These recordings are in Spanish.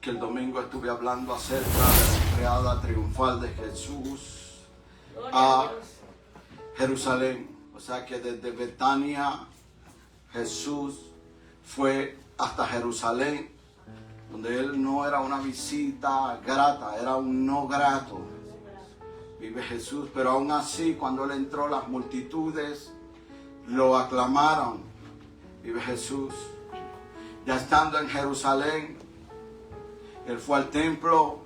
que el domingo estuve hablando acerca de la entrada triunfal de Jesús a Jerusalén. O sea que desde Betania Jesús fue hasta Jerusalén, donde él no era una visita grata, era un no grato. Vive Jesús, pero aún así cuando él entró las multitudes lo aclamaron. Vive Jesús. Ya estando en Jerusalén, él fue al templo,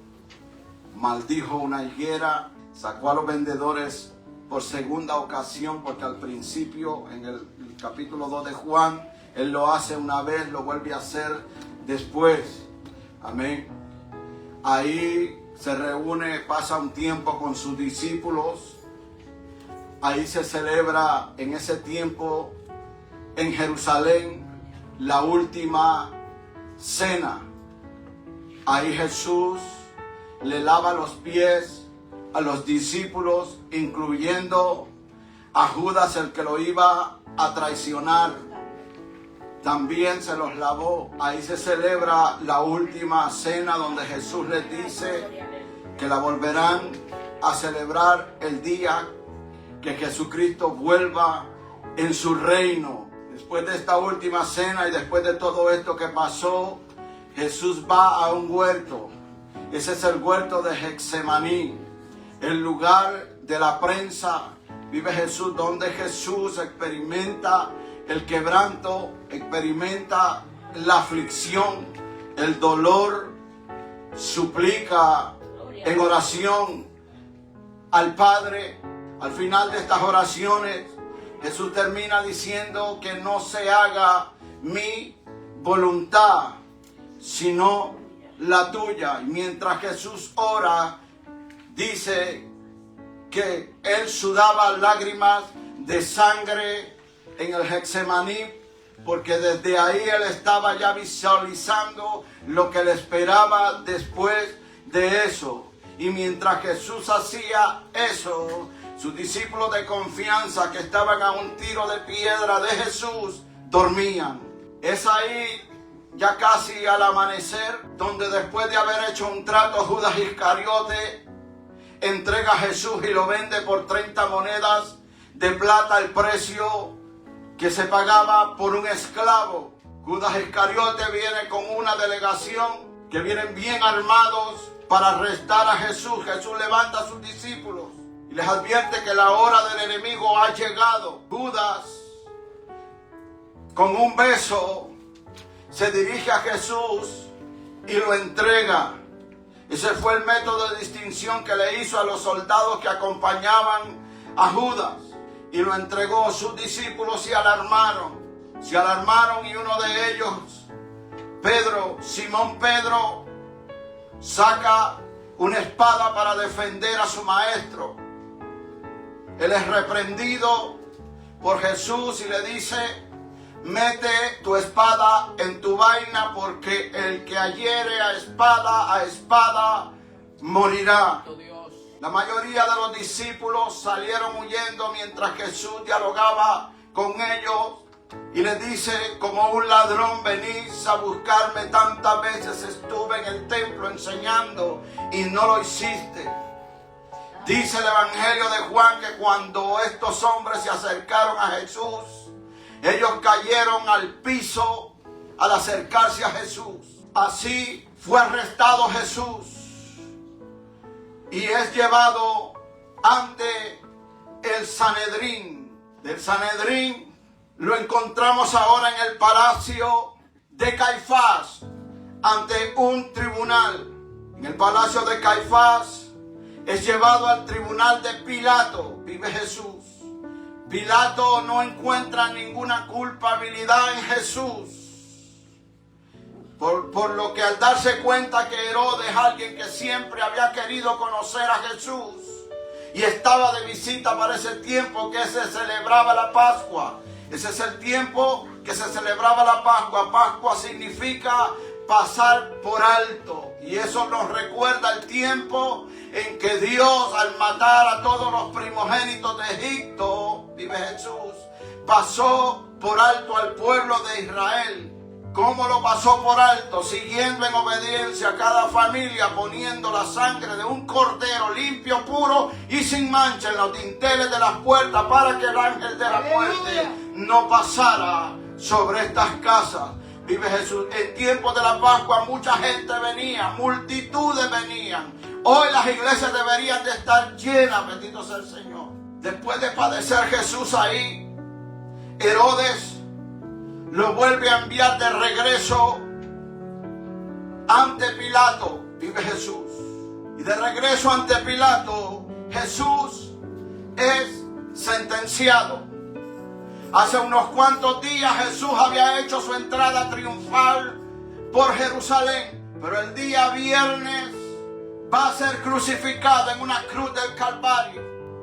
maldijo una higuera, sacó a los vendedores por segunda ocasión, porque al principio, en el capítulo 2 de Juan, él lo hace una vez, lo vuelve a hacer después. Amén. Ahí se reúne, pasa un tiempo con sus discípulos. Ahí se celebra en ese tiempo en Jerusalén la última cena. Ahí Jesús le lava los pies a los discípulos, incluyendo a Judas, el que lo iba a traicionar. También se los lavó. Ahí se celebra la última cena, donde Jesús les dice que la volverán a celebrar el día que Jesucristo vuelva en su reino. Después de esta última cena y después de todo esto que pasó, Jesús va a un huerto. Ese es el huerto de Getsemaní, el lugar de la prensa. Vive Jesús, donde Jesús experimenta el quebranto, experimenta la aflicción, el dolor, suplica en oración al Padre. Al final de estas oraciones, Jesús termina diciendo que no se haga mi voluntad, sino la tuya. Y mientras Jesús ora, dice que él sudaba lágrimas de sangre en el Getsemaní, porque desde ahí él estaba ya visualizando lo que le esperaba después de eso. Y mientras Jesús hacía eso, sus discípulos de confianza, que estaban a un tiro de piedra de Jesús, dormían. Es ahí, ya casi al amanecer, donde después de haber hecho un trato, Judas Iscariote entrega a Jesús y lo vende por 30 monedas de plata, el precio que se pagaba por un esclavo. Judas Iscariote viene con una delegación que vienen bien armados para arrestar a Jesús. Jesús levanta a sus discípulos y les advierte que la hora del enemigo ha llegado. Judas, con un beso, se dirige a Jesús y lo entrega. Ese fue el método de distinción que le hizo a los soldados que acompañaban a Judas. Y lo entregó a sus discípulos. Se alarmaron y uno de ellos, Simón Pedro, saca una espada para defender a su maestro. Él es reprendido por Jesús y le dice: mete tu espada en tu vaina, porque el que hiere a espada morirá. La mayoría de los discípulos salieron huyendo mientras Jesús dialogaba con ellos y les dice: como un ladrón venís a buscarme, tantas veces estuve en el templo enseñando y no lo hiciste. Dice el Evangelio de Juan que cuando estos hombres se acercaron a Jesús, ellos cayeron al piso al acercarse a Jesús. Así fue arrestado Jesús y es llevado ante el Sanedrín. Del Sanedrín lo encontramos ahora en el palacio de Caifás, ante un tribunal. En el palacio de Caifás es llevado al tribunal de Pilato. Vive Jesús. Pilato no encuentra ninguna culpabilidad en Jesús, por lo que al darse cuenta que Herodes, alguien que siempre había querido conocer a Jesús y estaba de visita para ese tiempo que se celebraba la Pascua. Ese es el tiempo que se celebraba la Pascua. Pascua significa pasar por alto, y eso nos recuerda el tiempo en que Dios, al matar a todos los primogénitos de Egipto, vive Jesús, pasó por alto al pueblo de Israel cómo lo pasó por alto, siguiendo en obediencia a cada familia, poniendo la sangre de un cordero limpio, puro y sin mancha en los dinteles de las puertas, para que el ángel de la muerte no pasara sobre estas casas. Vive Jesús. En tiempos de la Pascua mucha gente venía, multitudes venían. Hoy las iglesias deberían de estar llenas, bendito sea el Señor. Después de padecer Jesús ahí, Herodes lo vuelve a enviar de regreso ante Pilato. Vive Jesús. Y de regreso ante Pilato, Jesús es sentenciado. Hace unos cuantos días Jesús había hecho su entrada triunfal por Jerusalén, pero el día viernes va a ser crucificado en una cruz del Calvario.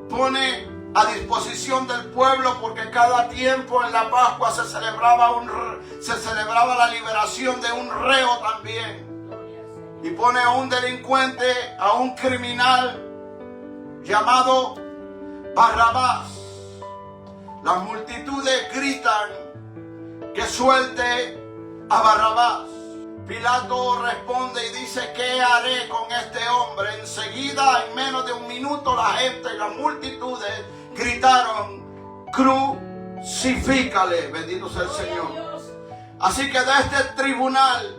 Pone a disposición del pueblo, porque cada tiempo en la Pascua se celebraba la liberación de un reo también. Y pone a un delincuente, a un criminal llamado Barrabás. Las multitudes gritan que suelte a Barrabás. Pilato responde y dice: ¿qué haré con este hombre? Enseguida, en menos de un minuto, la gente y las multitudes gritaron: crucifícale. Bendito sea el Señor. Así que de este tribunal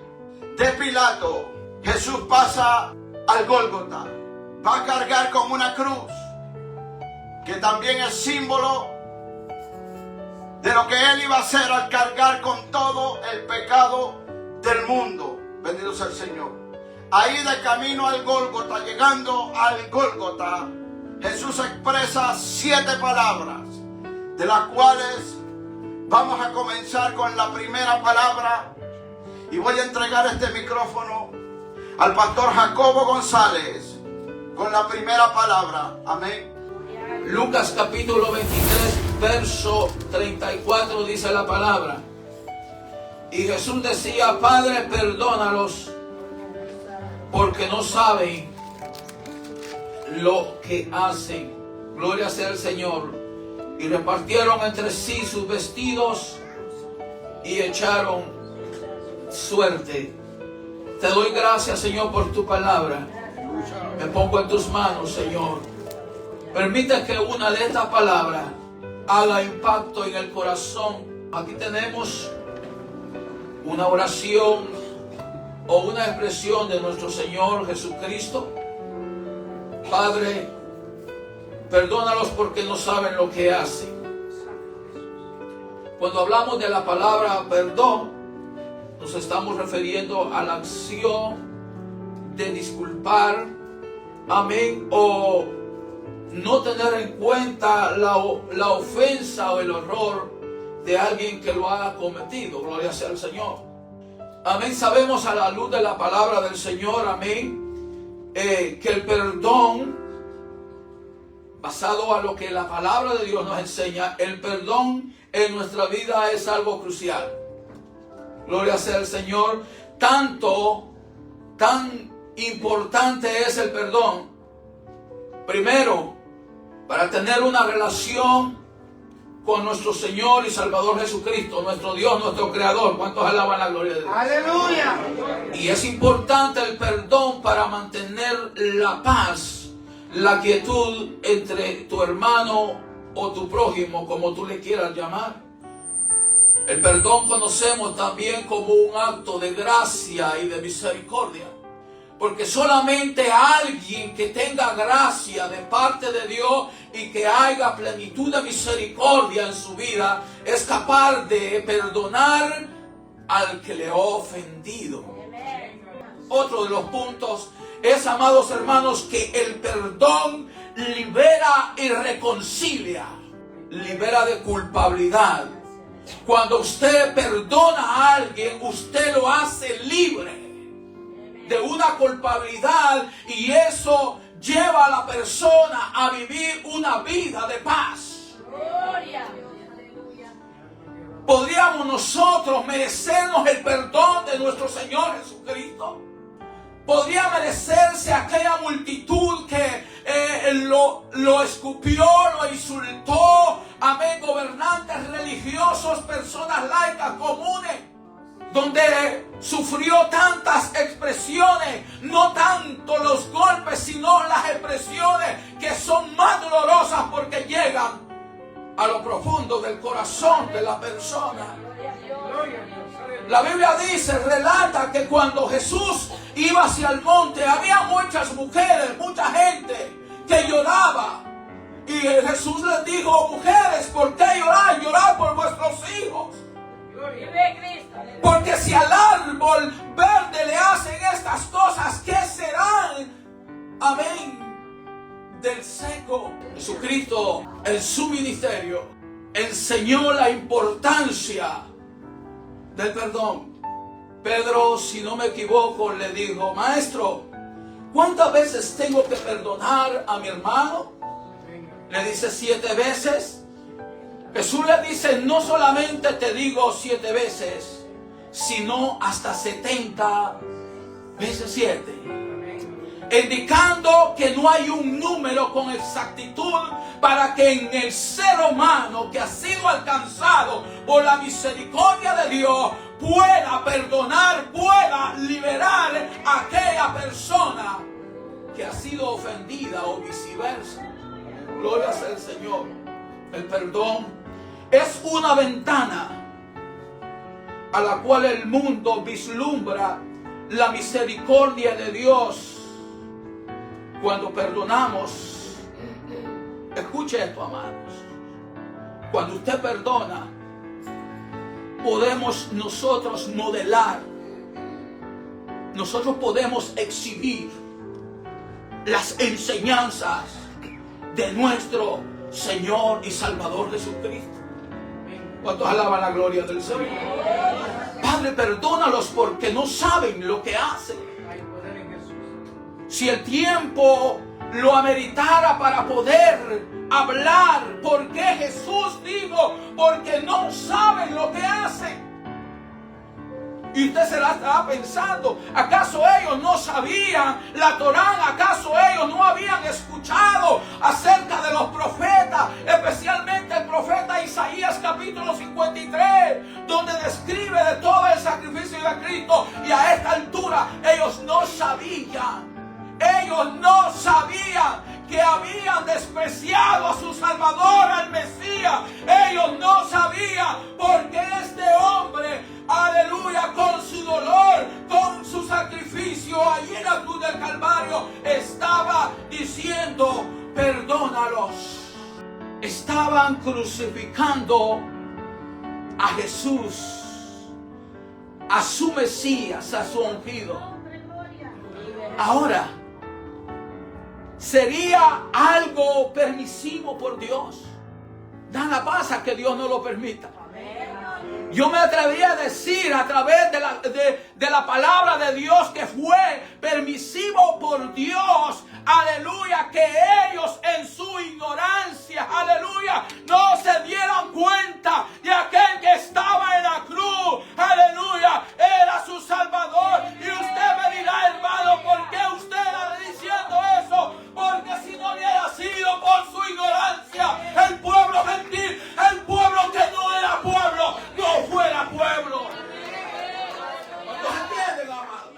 de Pilato, Jesús pasa al Gólgota. Va a cargar con una cruz, que también es símbolo de lo que él iba a hacer al cargar con todo el pecado del mundo. Bendito sea el Señor. Ahí de camino al Gólgota, llegando al Gólgota, Jesús expresa 7 palabras, de las cuales vamos a comenzar con la primera palabra. Y voy a entregar este micrófono al pastor Jacobo González con la primera palabra. Amén. Lucas capítulo 23, verso 34 dice la palabra: y Jesús decía: Padre, perdónalos, porque no saben lo que hacen. Gloria sea al Señor. Y repartieron entre sí sus vestidos y echaron suerte. Te doy gracias, Señor, por tu palabra. Me pongo en tus manos, Señor. Permite que una de estas palabras haga impacto en el corazón. Aquí tenemos una oración o una expresión de nuestro Señor Jesucristo. Padre, perdónalos porque no saben lo que hacen. Cuando hablamos de la palabra perdón, nos estamos refiriendo a la acción de disculpar, amén, o no tener en cuenta la ofensa o el horror de alguien que lo ha cometido. Gloria sea al Señor. Amén. Sabemos a la luz de la palabra del Señor, amén, que el perdón, basado a lo que la palabra de Dios nos enseña, el perdón en nuestra vida es algo crucial. Gloria sea al Señor. Tan importante es el perdón. Primero, para tener una relación con nuestro Señor y Salvador Jesucristo, nuestro Dios, nuestro Creador. ¿Cuántos alaban la gloria de Dios? ¡Aleluya! Y es importante el perdón para mantener la paz, la quietud entre tu hermano o tu prójimo, como tú le quieras llamar. El perdón conocemos también como un acto de gracia y de misericordia. Porque solamente alguien que tenga gracia de parte de Dios y que haya plenitud de misericordia en su vida es capaz de perdonar al que le ha ofendido. Otro de los puntos es, amados hermanos, que el perdón libera y reconcilia, libera de culpabilidad. Cuando usted perdona a alguien, usted lo hace libre de una culpabilidad, y eso lleva a la persona a vivir una vida de paz. Gloria. ¿Podríamos nosotros merecernos el perdón de nuestro Señor Jesucristo? ¿Podría merecerse aquella multitud que lo escupió, lo insultó? Amén. Gobernantes religiosos, personas laicas comunes, donde sufrió tantas expresiones, no tanto los golpes, sino las expresiones que son más dolorosas porque llegan a lo profundo del corazón de la persona. La Biblia dice, relata que cuando Jesús iba hacia el monte, había muchas mujeres, mucha gente que lloraba. Y Jesús les dijo, mujeres, ¿por qué llorar? Llorar por vuestros hijos. Porque si al árbol verde le hacen estas cosas, ¿qué serán? Amén. Del seco. Jesucristo en su ministerio enseñó la importancia del perdón. Pedro, si no me equivoco, le dijo, maestro, ¿cuántas veces tengo que perdonar a mi hermano? Le dice 7 veces. Jesús le dice, no solamente te digo 7 veces, sino hasta 70 veces 7. Indicando que no hay un número con exactitud para que en el ser humano que ha sido alcanzado por la misericordia de Dios pueda perdonar, pueda liberar a aquella persona que ha sido ofendida o viceversa. Gloria sea al Señor. El perdón es una ventana a la cual el mundo vislumbra la misericordia de Dios. Cuando perdonamos, escuche esto, amados. Cuando usted perdona, podemos nosotros modelar, nosotros podemos exhibir las enseñanzas de nuestro Señor y Salvador Jesucristo. ¿Cuántos alaban la gloria del Señor? Padre, perdónalos porque no saben lo que hacen. Si el tiempo lo ameritara para poder hablar, ¿por qué Jesús dijo? Porque no saben lo que hacen. Y usted se la estaba pensando, ¿acaso ellos no sabían la Torá? ¿Acaso ellos no habían escuchado acerca de los profetas? Especialmente el profeta Isaías capítulo 53, donde describe de todo el sacrificio de Cristo. Y a esta altura ellos no sabían. Ellos no sabían que habían despreciado a su Salvador, al Mesías. Ellos no sabían porque este hombre, aleluya, con su dolor, con su sacrificio allí en la cruz del Calvario, estaba diciendo, perdónalos. Estaban crucificando a Jesús, a su Mesías, a su ungido. Ahora, ¿sería algo permisivo por Dios? Nada pasa que Dios no lo permita. Yo me atrevería a decir a través de la palabra de Dios que fue permisivo por Dios, aleluya, que ellos en su ignorancia, aleluya, no se dieran cuenta de aquel que estaba en la cruz, aleluya, era su Salvador. Y usted me dirá, hermano, ¿por qué usted está diciendo eso? Porque si no hubiera sido por su ignorancia, el pueblo gentil, el pueblo que no era pueblo, no fuera pueblo. ¿Cuántos entienden, amado?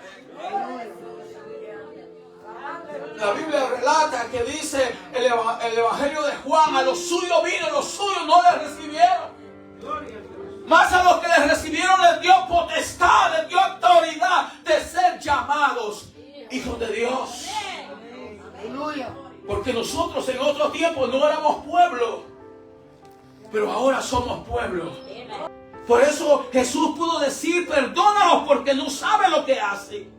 La Biblia relata que dice el Evangelio de Juan, a los suyos vino, los suyos no les recibieron. Más a los que les recibieron les dio potestad, les dio autoridad de ser llamados hijos de Dios. Porque nosotros en otro tiempo no éramos pueblo, pero ahora somos pueblo. Por eso Jesús pudo decir, perdónalos porque no saben lo que hacen.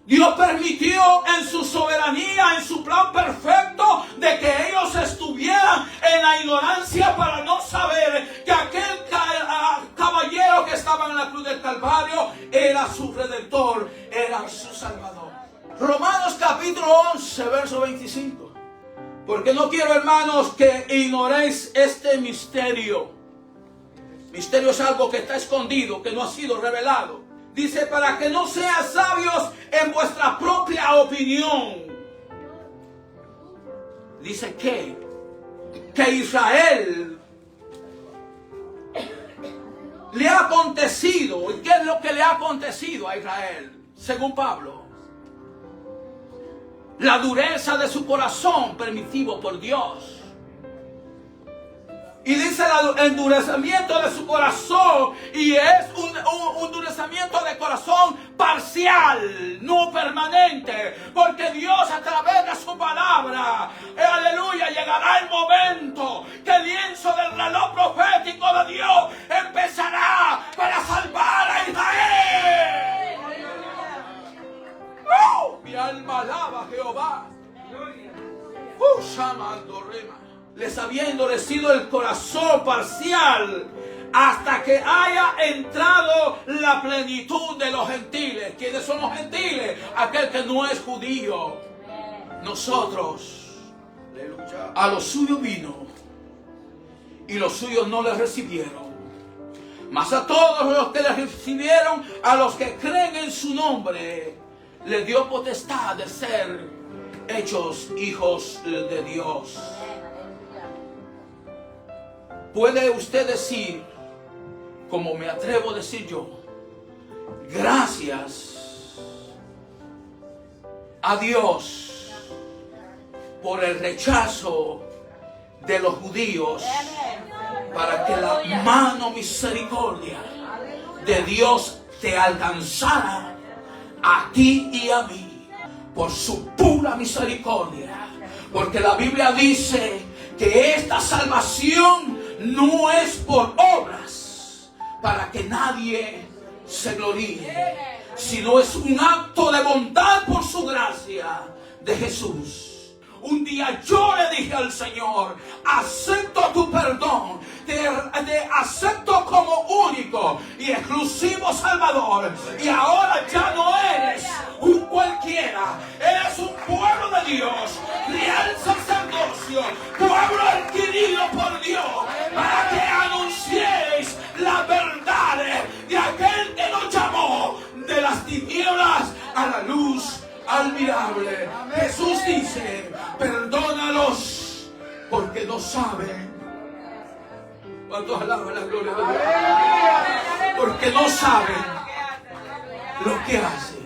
Dios permitió en su soberanía, en su plan perfecto, de que ellos estuvieran en la ignorancia para no saber que aquel caballero que estaba en la cruz del Calvario era su Redentor, era su Salvador. Romanos capítulo 11, verso 25. Porque no quiero, hermanos, que ignoréis este misterio. Misterio es algo que está escondido, que no ha sido revelado. Dice, para que no sean sabios en vuestra propia opinión. Dice que Israel le ha acontecido. ¿Y qué es lo que le ha acontecido a Israel? Según Pablo, la dureza de su corazón permitido por Dios. Y dice el endurecimiento de su corazón, y es un endurecimiento de corazón parcial, no permanente, porque Dios a través de su palabra, aleluya, llegará el momento que el lienzo del reloj profético de Dios empezará para salvar a Israel. Mi alma alaba a Jehová. Llamando rema. Les había endurecido el corazón parcial hasta que haya entrado la plenitud de los gentiles. ¿Quiénes son los gentiles? Aquel que no es judío. Nosotros, a los suyos vino y los suyos no les recibieron. Mas a todos los que les recibieron, a los que creen en su nombre, les dio potestad de ser hechos hijos de Dios. ¿Puede usted decir, como me atrevo a decir yo, gracias a Dios por el rechazo de los judíos, para que la mano misericordia de Dios te alcanzara a ti y a mí, por su pura misericordia? Porque la Biblia dice que esta salvación no es por obras, para que nadie se gloríe, sino es un acto de bondad por su gracia de Jesús. Un día yo le dije al Señor, acepto tu perdón, te acepto como único y exclusivo Salvador. Y ahora ya no eres un cualquiera, eres un pueblo de Dios, real sacerdocio, pueblo adquirido por Dios, para que anunciéis las verdades de aquel que nos llamó de las tinieblas a la luz admirable. Jesús dice, perdónalos porque no saben. ¿Cuántos alaban la gloria de Dios? Porque no saben lo que hacen.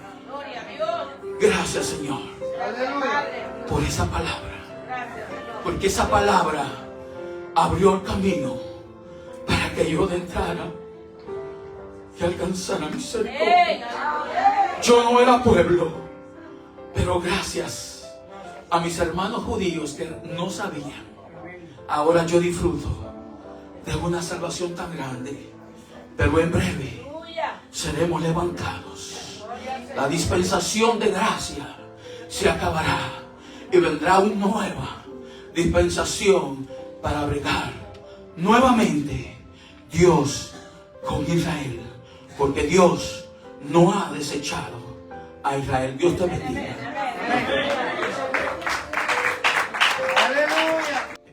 Gracias, Señor, por esa palabra, porque esa palabra abrió el camino para que yo entrara y alcanzara misericordia. Yo no era pueblo, pero gracias a mis hermanos judíos que no sabían, ahora yo disfruto de una salvación tan grande. Pero en breve seremos levantados. La dispensación de gracia se acabará y vendrá una nueva dispensación para abrigar nuevamente Dios con Israel, porque Dios no ha desechado a Israel. Dios te bendiga.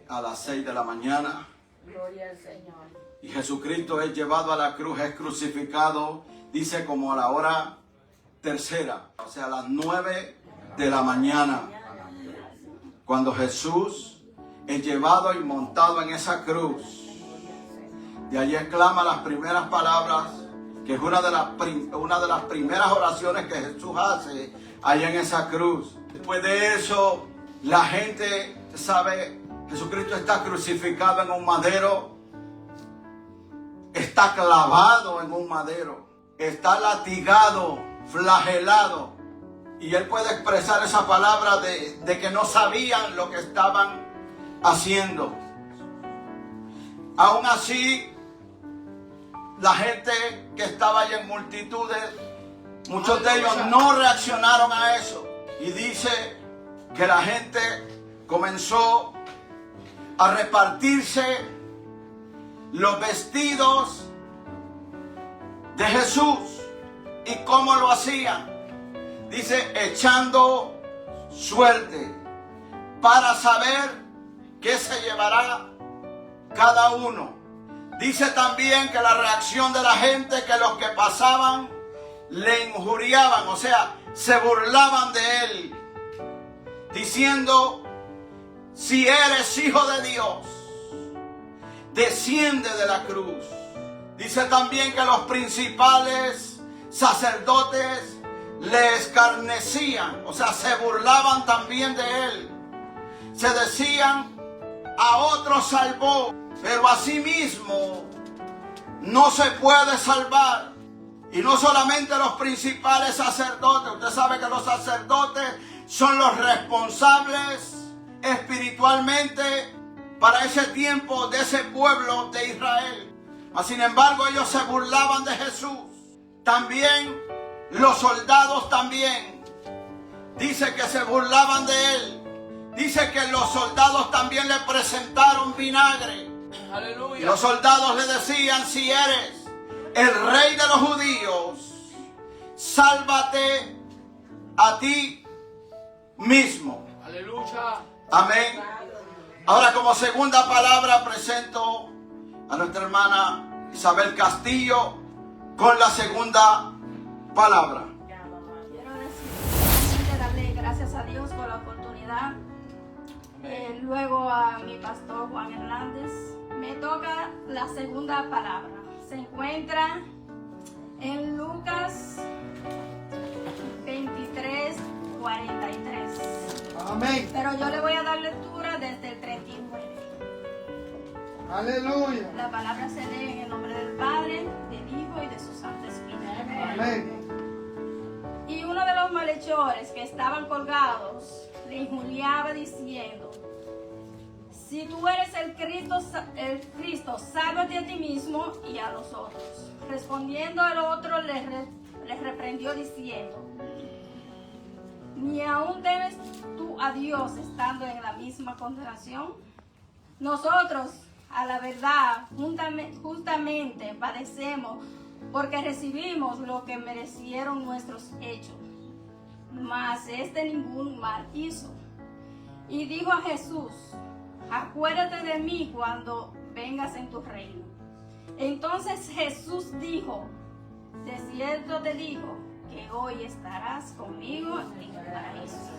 A las 6 de la mañana. Gloria al Señor. Y Jesucristo es llevado a la cruz, es crucificado, dice como a la hora tercera, o sea, a las 9 de la mañana. Cuando Jesús es llevado y montado en esa cruz, de allí exclama las primeras palabras, que es una de las primeras oraciones que Jesús hace allá en esa cruz. Después de eso, la gente sabe, Jesucristo está crucificado en un madero, está clavado en un madero, está latigado, flagelado. Y él puede expresar esa palabra de que no sabían lo que estaban haciendo. Aún así, la gente que estaba allí en multitudes, muchos de ellos no reaccionaron a eso. Y dice que la gente comenzó a repartirse los vestidos de Jesús. ¿Y cómo lo hacían? Dice, echando suerte para saber qué se llevará cada uno. Dice también que la reacción de la gente, que los que pasaban le injuriaban, o sea, se burlaban de él, diciendo, si eres hijo de Dios, desciende de la cruz. Dice también que los principales sacerdotes le escarnecían, o sea, se burlaban también de él. Se decían, a otro salvó, pero a sí mismo no se puede salvar. Y no solamente los principales sacerdotes, usted sabe que los sacerdotes son los responsables espiritualmente para ese tiempo de ese pueblo de Israel. Mas sin embargo ellos se burlaban de Jesús. También los soldados también. Dice que se burlaban de él. Dice que los soldados también le presentaron vinagre. Aleluya. Y los soldados le decían, si eres el rey de los judíos, sálvate a ti mismo. Aleluya. Amén. Ahora, como segunda palabra presento a nuestra hermana Isabel Castillo con la segunda palabra. Quiero decir, darle gracias a Dios por la oportunidad. Luego a mi pastor Juan Hernández. Me toca la segunda palabra. Se encuentra en Lucas 23, 43. Amén. Pero yo le voy a dar lectura desde el 39. Aleluya. La palabra se lee en el nombre del Padre, del Hijo y de su Santo Espíritu. Amén. Y uno de los malhechores que estaban colgados le injuriaba diciendo, si tú eres el Cristo, sálvate a ti mismo y a los otros. Respondiendo el otro, les reprendió diciendo, ¿ni aún temes tú a Dios estando en la misma condenación? Nosotros, a la verdad, justamente padecemos porque recibimos lo que merecieron nuestros hechos. Mas ningún mal hizo. Y dijo a Jesús, acuérdate de mí cuando vengas en tu reino. Entonces Jesús dijo, de cierto te digo, que hoy estarás conmigo en el paraíso.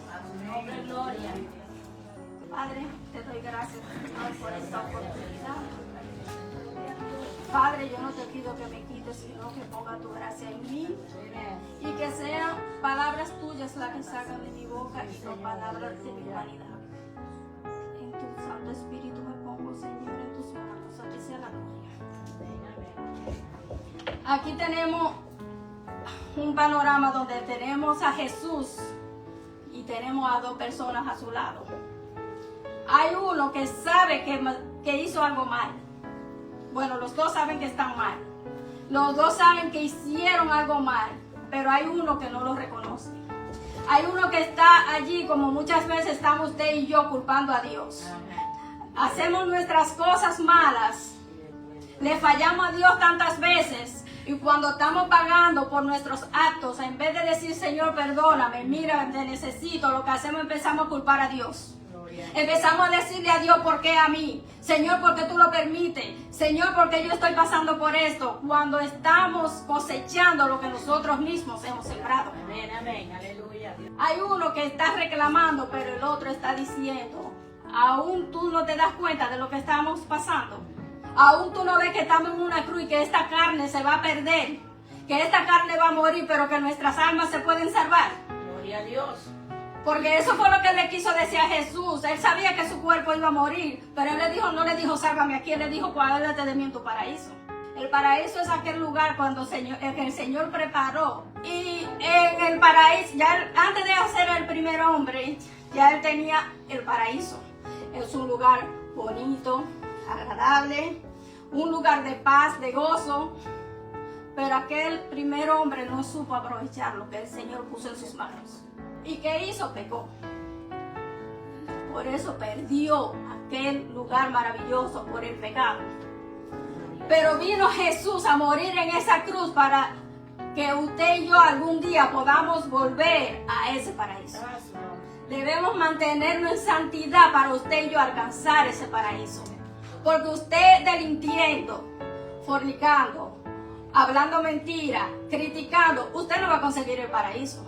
Nombre, gloria. Padre, te doy gracias, Señor, por esta oportunidad. Padre, yo no te pido que me quites, sino que ponga tu gracia en mí. Y que sean palabras tuyas las que salgan de mi boca y no palabras de mi humanidad. En tu Santo Espíritu me pongo, Señor, en tus manos. A ti sea la gloria. Aquí tenemos un panorama donde tenemos a Jesús y tenemos a dos personas a su lado. Hay uno que sabe que hizo algo mal. Bueno, los dos saben que están mal. Los dos saben que hicieron algo mal, pero hay uno que no lo reconoce. Hay uno que está allí, como muchas veces estamos usted y yo, culpando a Dios. Hacemos nuestras cosas malas, le fallamos a Dios tantas veces, y cuando estamos pagando por nuestros actos, en vez de decir, Señor, perdóname, mira, te necesito, lo que hacemos empezamos a culpar a Dios. Empezamos a decirle a Dios, ¿por qué a mí? Señor, ¿por qué tú lo permites? Señor, ¿por qué yo estoy pasando por esto? Cuando estamos cosechando lo que nosotros mismos hemos sembrado. Amén, amén, aleluya. Hay uno que está reclamando, pero el otro está diciendo, aún tú no te das cuenta de lo que estamos pasando. Aún tú no ves que estamos en una cruz y que esta carne se va a perder. Que esta carne va a morir, pero que nuestras almas se pueden salvar. Gloria a Dios. Porque eso fue lo que él le quiso decir a Jesús. Él sabía que su cuerpo iba a morir, pero él le dijo, no le dijo, sálvame aquí, él le dijo, acuérdate de mí en tu paraíso. El paraíso es aquel lugar cuando el Señor preparó. Y en el paraíso, ya antes de hacer el primer hombre, ya él tenía el paraíso. Es un lugar bonito, agradable, un lugar de paz, de gozo. Pero aquel primer hombre no supo aprovechar lo que el Señor puso en sus manos. ¿Y qué hizo? Pecó. Por eso perdió aquel lugar maravilloso por el pecado. Pero vino Jesús a morir en esa cruz para que usted y yo algún día podamos volver a ese paraíso. Debemos mantenernos en santidad para usted y yo alcanzar ese paraíso. Porque usted delinquiendo, fornicando, hablando mentira, criticando, usted no va a conseguir el paraíso.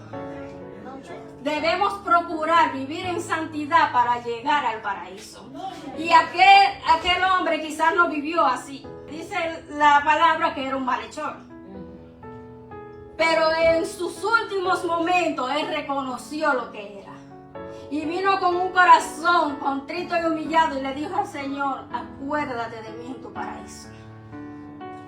Debemos procurar vivir en santidad para llegar al paraíso. Y aquel hombre quizás no vivió así. dice la palabra que era un malhechor. Pero en sus últimos momentos él reconoció lo que era. Y vino con un corazón contrito y humillado y le dijo al Señor, acuérdate de mí en tu paraíso.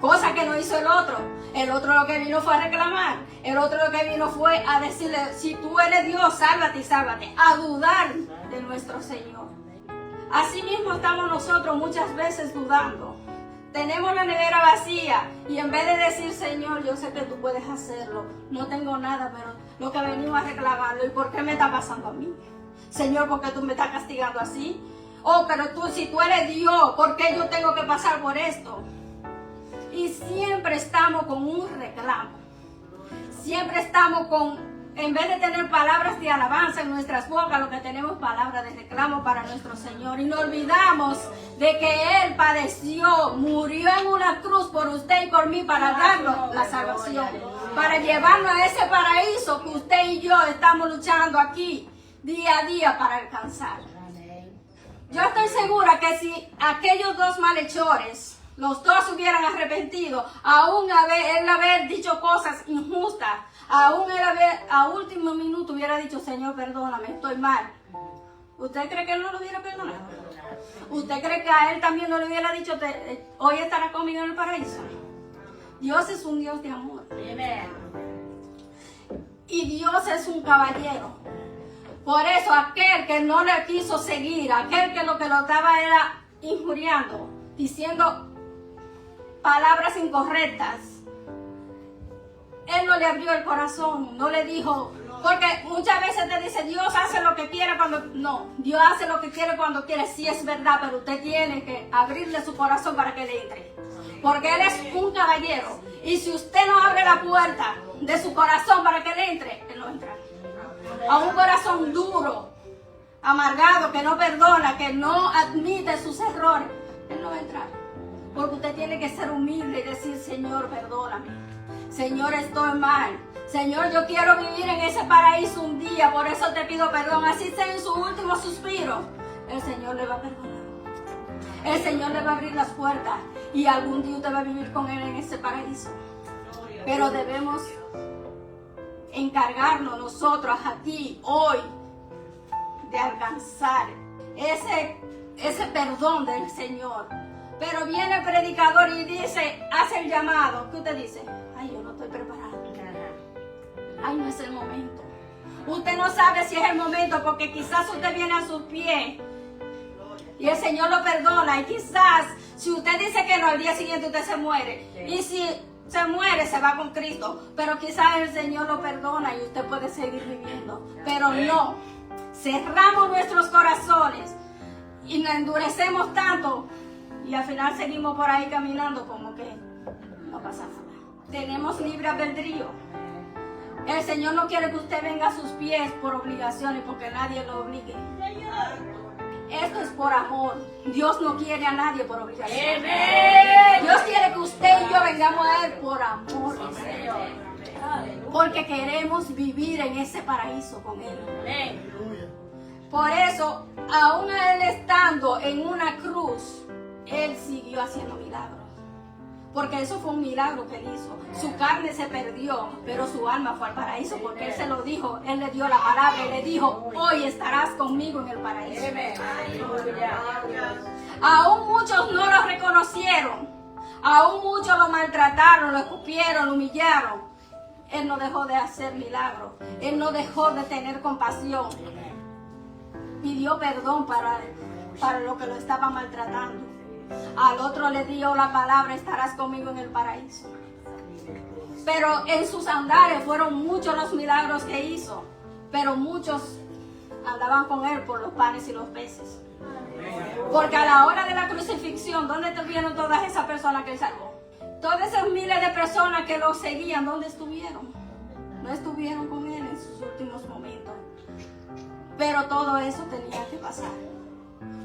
Cosa que no hizo el otro. El otro lo que vino fue a reclamar. El otro lo que vino fue a decirle, si tú eres Dios, sálvate y sálvate. A dudar de nuestro Señor. Así mismo estamos nosotros muchas veces dudando. Tenemos la nevera vacía y en vez de decir, Señor, yo sé que tú puedes hacerlo. No tengo nada, pero lo que venimos a reclamarlo. ¿Y por qué me está pasando a mí? Señor, ¿por qué tú me estás castigando así? Oh, pero tú, si tú eres Dios, ¿por qué yo tengo que pasar por esto? Y siempre estamos con un reclamo. Siempre estamos con, en vez de tener palabras de alabanza en nuestras bocas, lo que tenemos es palabras de reclamo para nuestro Señor. Y no olvidamos de que Él padeció, murió en una cruz por usted y por mí para darnos la salvación. Para llevarnos a ese paraíso que usted y yo estamos luchando aquí día a día para alcanzar. Yo estoy segura que si aquellos dos malhechores, los dos hubieran arrepentido, aún él haber dicho cosas injustas, aún él a último minuto hubiera dicho, Señor, perdóname, estoy mal. ¿Usted cree que él no lo hubiera perdonado? ¿Usted cree que a él también no le hubiera dicho, hoy estará conmigo en el paraíso? Dios es un Dios de amor. Y Dios es un caballero. Por eso aquel que no le quiso seguir, aquel que lo estaba era injuriando, diciendo palabras incorrectas, Él no le abrió el corazón, no le dijo, porque muchas veces te dice, Dios hace lo que quiere cuando, no, Dios hace lo que quiere cuando quiere, sí es verdad, pero usted tiene que abrirle su corazón para que le entre, porque Él es un caballero, y si usted no abre la puerta de su corazón para que le entre, Él no entra. A un corazón duro, amargado, que no perdona, que no admite sus errores, Él no va a entrar. Porque usted tiene que ser humilde y decir, Señor, perdóname. Señor, estoy mal. Señor, yo quiero vivir en ese paraíso un día, por eso te pido perdón. Así sea en su último suspiro, el Señor le va a perdonar. El Señor le va a abrir las puertas y algún día usted va a vivir con Él en ese paraíso. Pero debemos encargarnos nosotros aquí, hoy, de alcanzar ese perdón del Señor. Pero viene el predicador y dice, hace el llamado. ¿Qué usted dice? Ay, yo no estoy preparado. Ay, no es el momento. Usted no sabe si es el momento porque quizás usted viene a sus pies y el Señor lo perdona. Y quizás si usted dice que no, al día siguiente usted se muere. Y si se muere, se va con Cristo. Pero quizás el Señor lo perdona y usted puede seguir viviendo. Pero no. Cerramos nuestros corazones y nos endurecemos tanto y al final seguimos por ahí caminando como que no pasa nada. Tenemos libre albedrío. El Señor no quiere que usted venga a sus pies por obligaciones porque nadie lo obligue. Esto es por amor. Dios no quiere a nadie por obligación. Dios quiere que usted y yo vengamos a Él por amor. Porque queremos vivir en ese paraíso con Él. Por eso, aún Él estando en una cruz, Él siguió haciendo milagros. Porque eso fue un milagro que Él hizo. Su carne se perdió, pero su alma fue al paraíso. Porque Él se lo dijo, Él le dio la palabra y le dijo, hoy estarás conmigo en el paraíso. Aún muchos no lo reconocieron. Aún muchos lo maltrataron, lo escupieron, lo humillaron. Él no dejó de hacer milagros. Él no dejó de tener compasión. Pidió perdón para lo que lo estaba maltratando. Al otro le dio la palabra, estarás conmigo en el paraíso. Pero en sus andares fueron muchos los milagros que hizo. Pero muchos andaban con Él por los panes y los peces. Porque a la hora de la crucifixión, ¿dónde estuvieron todas esas personas que Él salvó? Todas esas miles de personas que lo seguían, ¿dónde estuvieron? No estuvieron con Él en sus últimos momentos. Pero todo eso tenía que pasar.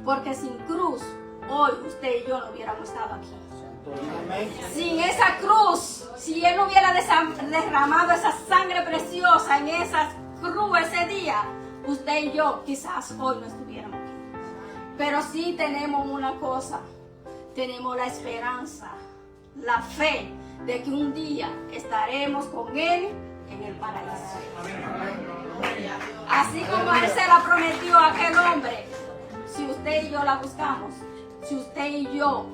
Porque sin cruz, hoy usted y yo no hubiéramos estado aquí. Sin esa cruz, si Él no hubiera derramado esa sangre preciosa en esa cruz ese día, usted y yo quizás hoy no estuviéramos aquí. Pero sí tenemos una cosa, tenemos la esperanza la fe de que un día estaremos con Él en el paraíso. Así como Él se la prometió a aquel hombre, si usted y yo la buscamos, si usted y yo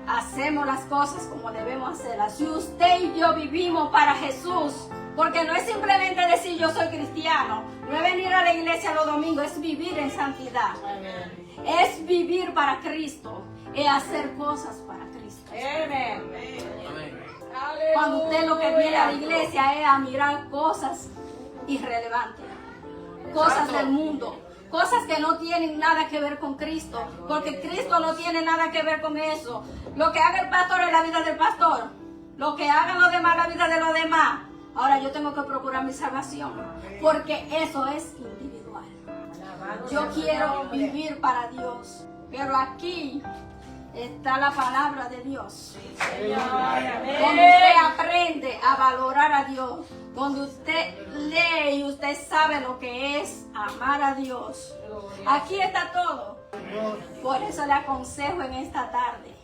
hacemos las cosas como debemos hacerlas, si usted y yo vivimos para Jesús, porque no es simplemente decir yo soy cristiano, no es venir a la iglesia los domingos, es vivir en santidad, es vivir para Cristo, es hacer cosas para Cristo. Cuando usted lo que viene a la iglesia es a mirar cosas irrelevantes, cosas del mundo, cosas que no tienen nada que ver con Cristo, porque Cristo no tiene nada que ver con eso. Lo que haga el pastor es la vida del pastor, lo que hagan los demás, la vida de los demás. Ahora yo tengo que procurar mi salvación, porque eso es individual. Yo quiero vivir para Dios, pero aquí está la palabra de Dios. Donde usted aprende a valorar a Dios, donde usted lee y usted sabe lo que es amar a Dios. Aquí está todo. Por eso le aconsejo en esta tarde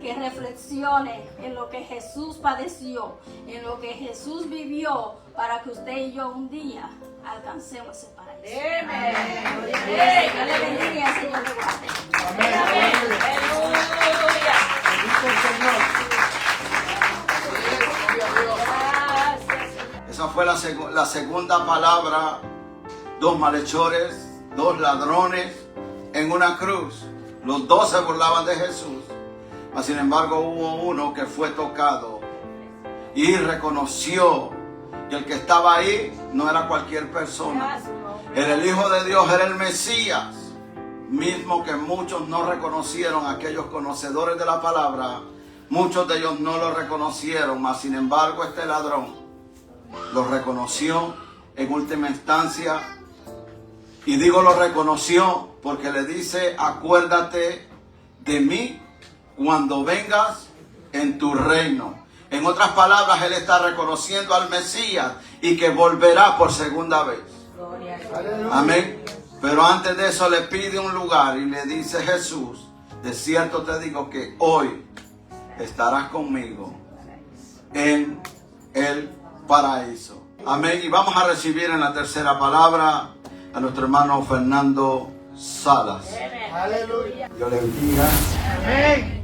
que reflexione en lo que Jesús padeció, en lo que Jesús vivió, para que usted y yo un día alcancemos ese paraíso. Que le bendiga y el Señor le guarde. Esa fue la segunda palabra. 2 malhechores, 2 ladrones en una cruz. Los 2 se burlaban de Jesús. Mas sin embargo hubo uno que fue tocado y reconoció que el que estaba ahí no era cualquier persona. Era el Hijo de Dios, era el Mesías. Mismo que muchos no reconocieron, aquellos conocedores de la palabra, muchos de ellos no lo reconocieron, mas sin embargo este ladrón lo reconoció en última instancia. Y digo lo reconoció porque le dice: acuérdate de mí cuando vengas en tu reino. En otras palabras, él está reconociendo al Mesías y que volverá por segunda vez. Amén. Pero antes de eso le pide un lugar y le dice Jesús: de cierto te digo que hoy estarás conmigo en el paraíso. Amén. Y vamos a recibir en la tercera palabra a nuestro hermano Fernando Salas. Aleluya. Dios le bendiga. Amén.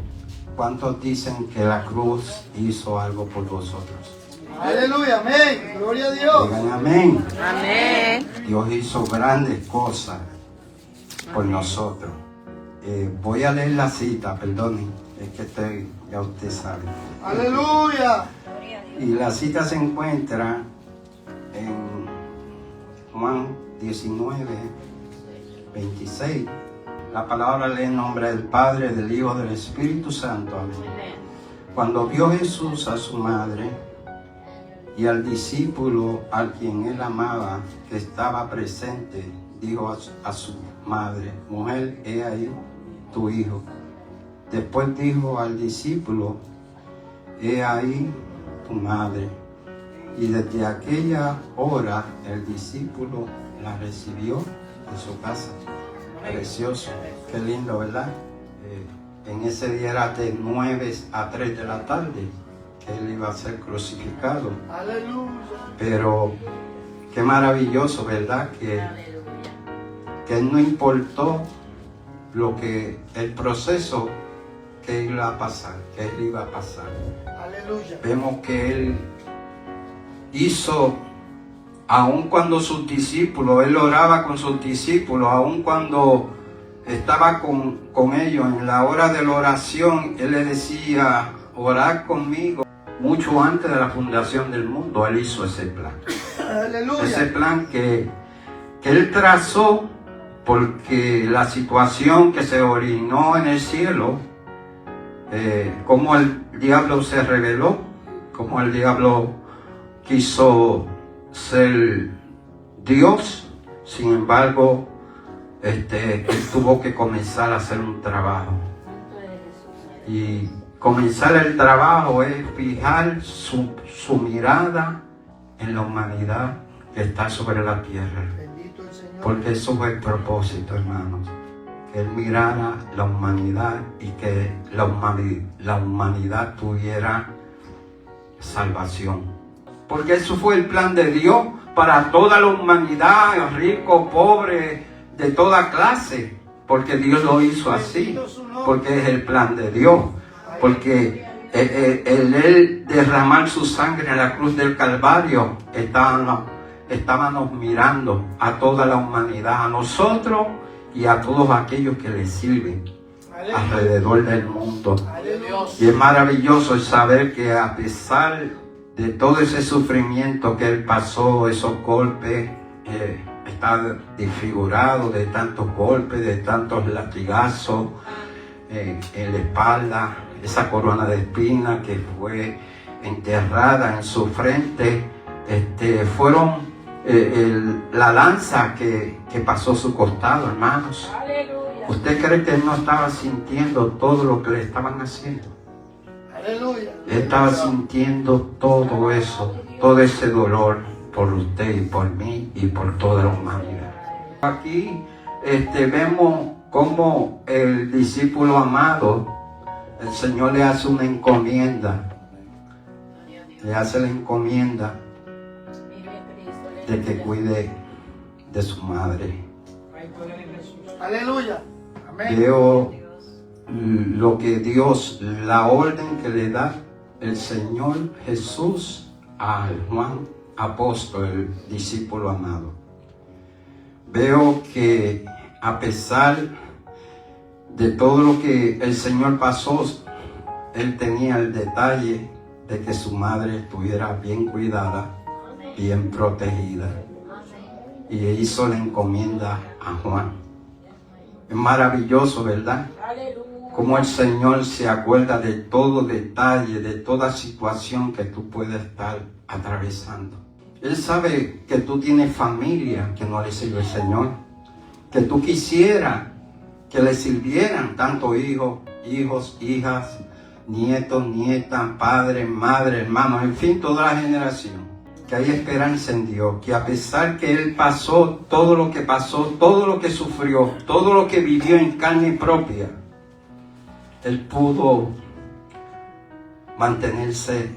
¿Cuántos dicen que la cruz hizo algo por vosotros? Aleluya, amén. Gloria a Dios. Digan amén. Amén. Dios hizo grandes cosas por nosotros. Voy a leer la cita, perdonen, es que ya usted sabe. Aleluya. Y la cita se encuentra en Juan 19, 26. La palabra lee en nombre del Padre, del Hijo, del Espíritu Santo. Amén. Cuando vio Jesús a su madre y al discípulo al quien él amaba, que estaba presente, dijo a su madre: mujer, he ahí tu hijo. Después dijo al discípulo: he ahí tu madre. Y desde aquella hora el discípulo la recibió en su casa. Precioso, qué lindo, ¿verdad? En ese día era de 9 a 3 de la tarde que él iba a ser crucificado. Aleluya. Pero qué maravilloso, ¿verdad? Que él no importó el proceso que iba a pasar, Aleluya. Vemos que él hizo, aun cuando sus discípulos, él oraba con sus discípulos, aun cuando estaba con ellos en la hora de la oración, él les decía: orad conmigo. Mucho antes de la fundación del mundo, él hizo ese plan. Aleluya. Ese plan que él trazó, porque la situación que se originó en el cielo, cómo el diablo se rebeló, cómo el diablo quiso ser Dios. Sin embargo, él tuvo que comenzar a hacer un trabajo. Y comenzar el trabajo es fijar su mirada en la humanidad que está sobre la tierra. Bendito el Señor. Porque eso fue el propósito, hermanos. que Él mirara la humanidad y que la humanidad tuviera salvación. Porque eso fue el plan de Dios para toda la humanidad, rico, pobre, de toda clase. Porque Dios lo hizo así, porque es el plan de Dios. Porque el derramar su sangre en la cruz del Calvario, estábamos mirando a toda la humanidad, a nosotros y a todos aquellos que le sirven alrededor del mundo. Y es maravilloso el saber que a pesar de todo ese sufrimiento que Él pasó, esos golpes, está desfigurado de tantos golpes, de tantos latigazos en la espalda, esa corona de espinas que fue enterrada en su frente, fueron la lanza que pasó su costado, hermanos. Aleluya. ¿Usted cree que Él no estaba sintiendo todo lo que le estaban haciendo? Aleluya. Él estaba sintiendo todo eso, todo ese dolor por usted y por mí y por toda la humanidad. Aquí vemos cómo el discípulo amado, el Señor le hace una encomienda. Le hace la encomienda de que cuide de su madre. Aleluya. Amén. Veo lo que Dios, la orden que le da el Señor Jesús a Juan apóstol, el discípulo amado. Veo que a pesar de todo lo que el Señor pasó, Él tenía el detalle de que su madre estuviera bien cuidada, bien protegida. Y hizo la encomienda a Juan. Es maravilloso, ¿verdad? Cómo el Señor se acuerda de todo detalle, de toda situación que tú puedes estar atravesando. Él sabe que tú tienes familia que no le sirve al Señor, que tú quisieras que le sirvieran tanto hijos, hijas, nietos, nietas, padres, madres, hermanos, en fin, toda la generación. Que hay esperanza en Dios, que a pesar que Él pasó, todo lo que sufrió, todo lo que vivió en carne propia, Él pudo mantenerse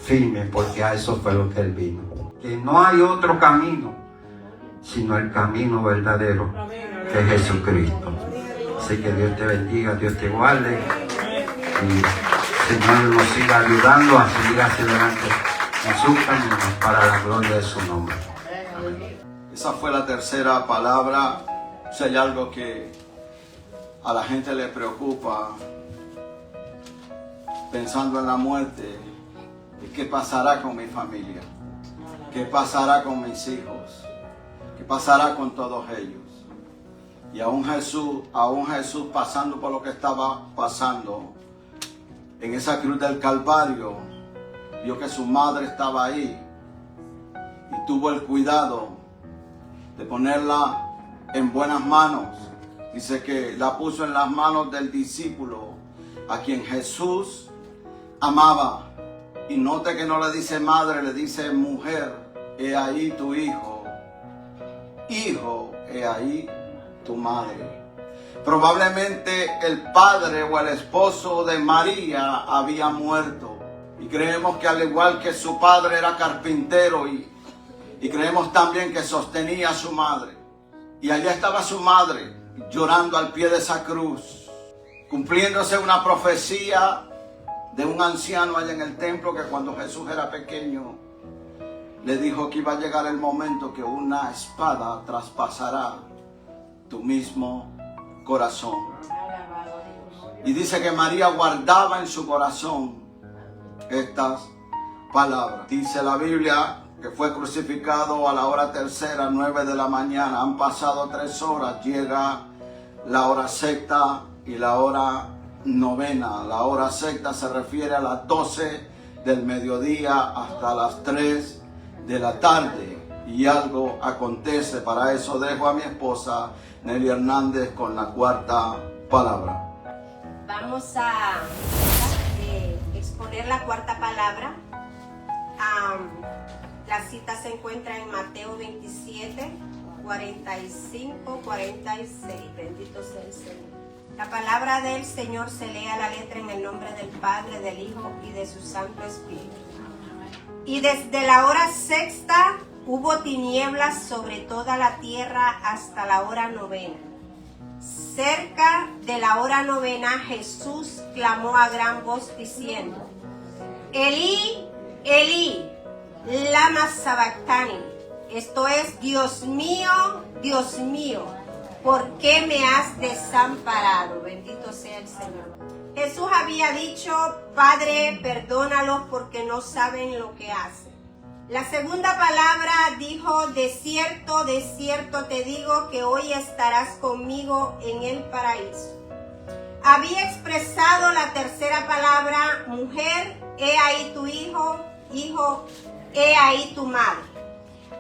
firme, porque a eso fue lo que Él vino. Que no hay otro camino, sino el camino verdadero, que es Jesucristo. Así que Dios te bendiga, Dios te guarde, y el Señor nos siga ayudando a seguir hacia adelante en sus caminos para la gloria de su nombre. Esa fue la tercera palabra. Si hay algo que a la gente le preocupa, pensando en la muerte, ¿qué pasará con mi familia? ¿Qué pasará con mis hijos? ¿Qué pasará con todos ellos? Y aún Jesús pasando por lo que estaba pasando en esa cruz del Calvario, vio que su madre estaba ahí y tuvo el cuidado de ponerla en buenas manos. Dice que la puso en las manos del discípulo a quien Jesús amaba. Y note que no le dice madre, le dice mujer, he ahí tu hijo. Hijo, he ahí tu madre. Probablemente el padre o el esposo de María había muerto. Y creemos que al igual que su padre era carpintero y creemos también que sostenía a su madre. Y allá estaba su madre llorando al pie de esa cruz, cumpliéndose una profecía de un anciano allá en el templo, que cuando Jesús era pequeño le dijo que iba a llegar el momento que una espada traspasará tu mismo corazón. Y dice que María guardaba en su corazón estas palabras. Dice la Biblia que fue crucificado a la hora tercera, 9 de la mañana. Han pasado 3 horas, llega la hora sexta y la hora novena. La hora sexta se refiere a las 12 del mediodía hasta las 3 de la tarde. Y algo acontece. Para eso dejo a mi esposa Nelly Hernández con la cuarta palabra. Vamos a exponer la cuarta palabra. La cita se encuentra en Mateo 27, 45, 46. Bendito sea el Señor. La palabra del Señor se lee a la letra en el nombre del Padre, del Hijo y de su Santo Espíritu. Y desde la hora sexta hubo tinieblas sobre toda la tierra hasta la hora novena. Cerca de la hora novena Jesús clamó a gran voz diciendo: Elí, Elí, lama sabactani. Esto es: Dios mío, ¿por qué me has desamparado? Bendito sea el Señor. Jesús había dicho: Padre, perdónalos porque no saben lo que hacen. La segunda palabra dijo: de cierto te digo que hoy estarás conmigo en el paraíso. Había expresado la tercera palabra: mujer, he ahí tu hijo, hijo, he ahí tu madre.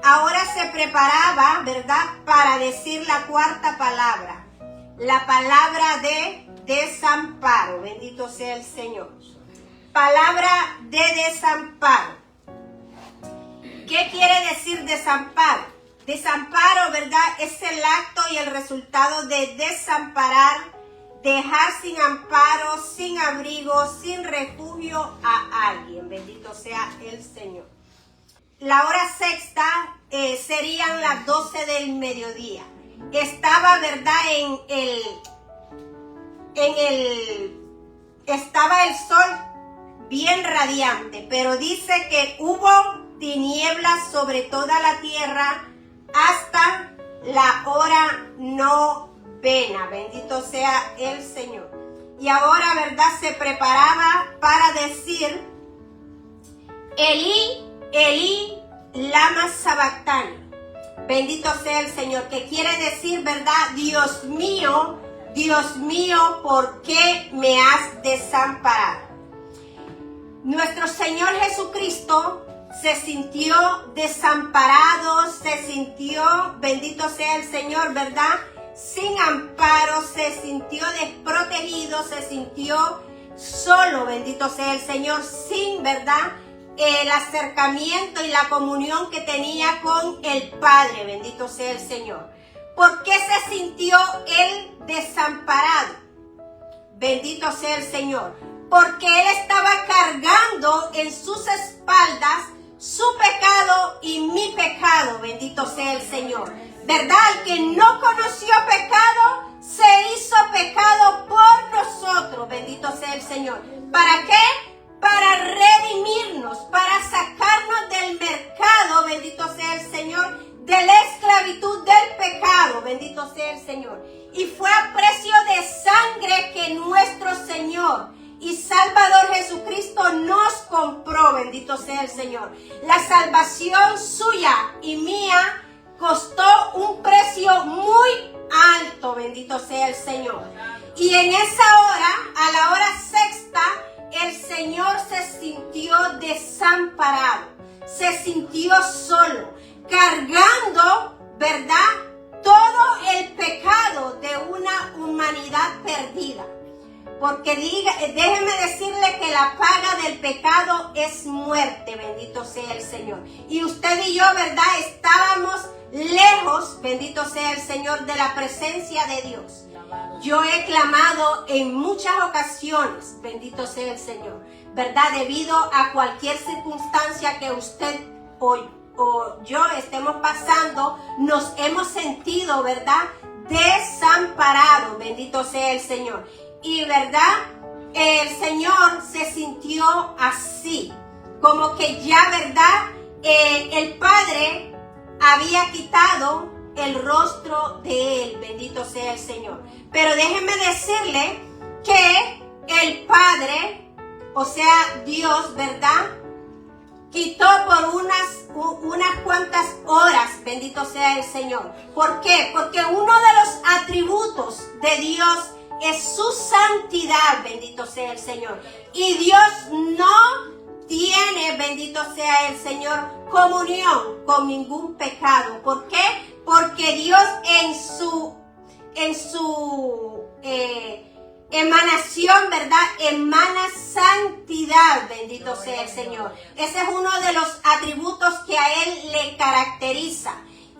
Ahora se preparaba, ¿verdad?, para decir la cuarta palabra, la palabra de desamparo. Bendito sea el Señor. Palabra de desamparo. ¿Qué quiere decir desamparo? Desamparo, ¿verdad?, es el acto y el resultado de desamparar, dejar sin amparo, sin abrigo, sin refugio a alguien. Bendito sea el Señor. La hora sexta serían las 12 del mediodía. Estaba, ¿verdad?, estaba el sol bien radiante, pero dice que hubo tinieblas sobre toda la tierra hasta la hora novena. Bendito sea el Señor. Y ahora, ¿verdad?, se preparaba para decir: Elí, Elí, lama sabactani. Bendito sea el Señor, que quiere decir, ¿verdad?, Dios mío, ¿por qué me has desamparado? Nuestro Señor Jesucristo se sintió desamparado, se sintió, bendito sea el Señor, ¿verdad?, sin amparo, se sintió desprotegido, se sintió solo, bendito sea el Señor, sin, ¿verdad?, el acercamiento y la comunión que tenía con el Padre. Bendito sea el Señor. ¿Por qué se sintió él desamparado? Bendito sea el Señor. Porque él estaba cargando en sus espaldas su pecado y mi pecado. Bendito sea el Señor. ¿Verdad? El que no conoció pecado se hizo pecado por nosotros. Bendito sea el Señor. ¿Para qué? Para redimirnos, para sacarnos del mercado, bendito sea el Señor, de la esclavitud del pecado, bendito sea el Señor. Y fue a precio de sangre que nuestro Señor y Salvador Jesucristo nos compró, bendito sea el Señor. La salvación suya y mía costó un precio muy alto, bendito sea el Señor. Y en esa hora, a la hora sexta, el Señor se sintió desamparado, se sintió solo, cargando, ¿verdad?, todo el pecado de una humanidad perdida. Porque déjeme decirle que la paga del pecado es muerte, bendito sea el Señor. Y usted y yo, ¿verdad?, estábamos lejos, bendito sea el Señor, de la presencia de Dios. Yo he clamado en muchas ocasiones, bendito sea el Señor, ¿verdad?, debido a cualquier circunstancia que usted o yo estemos pasando, nos hemos sentido, ¿verdad?, desamparados, bendito sea el Señor. Y, ¿verdad?, el Señor se sintió así, como que ya, ¿verdad?, el Padre había quitado el rostro de él, bendito sea el Señor. Pero déjenme decirle que el Padre, o sea, Dios, ¿verdad?, quitó por unas cuantas horas, bendito sea el Señor. ¿Por qué? Porque uno de los atributos de Dios es su santidad, bendito sea el Señor. Y Dios no tiene, bendito sea el Señor, comunión con ningún pecado. ¿Por qué? Porque Dios en su emanación, ¿verdad?, emana santidad, bendito sea el Señor. Ese es uno de los atributos que a Él le caracteriza.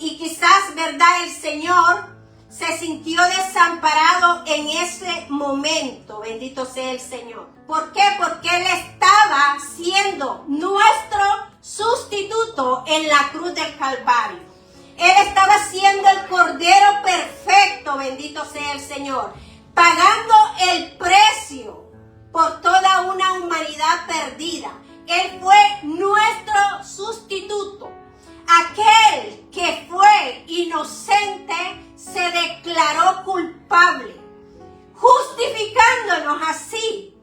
Y quizás, ¿verdad? El Señor se sintió desamparado en ese momento. Bendito sea el Señor. ¿Por qué? Porque Él estaba siendo nuestro sustituto en la cruz del Calvario. Él estaba siendo el Cordero perfecto, bendito sea el Señor, pagando el precio por toda una humanidad perdida. Él fue nuestro sustituto. Aquel que fue inocente se declaró culpable, justificándonos así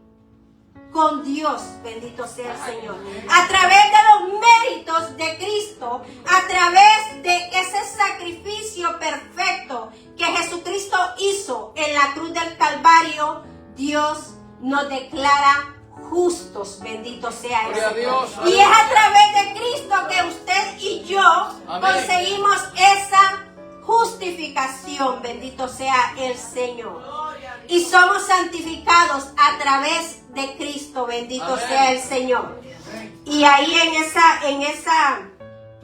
con Dios, bendito sea el Señor. A través de los méritos de Cristo, a través de ese sacrificio perfecto que Jesucristo hizo en la cruz del Calvario, Dios nos declara justos, bendito sea el Señor. Y es a través de Cristo que usted y yo conseguimos esa justificación, bendito sea el Señor. Y somos santificados a través de Cristo, bendito sea el Señor. Y ahí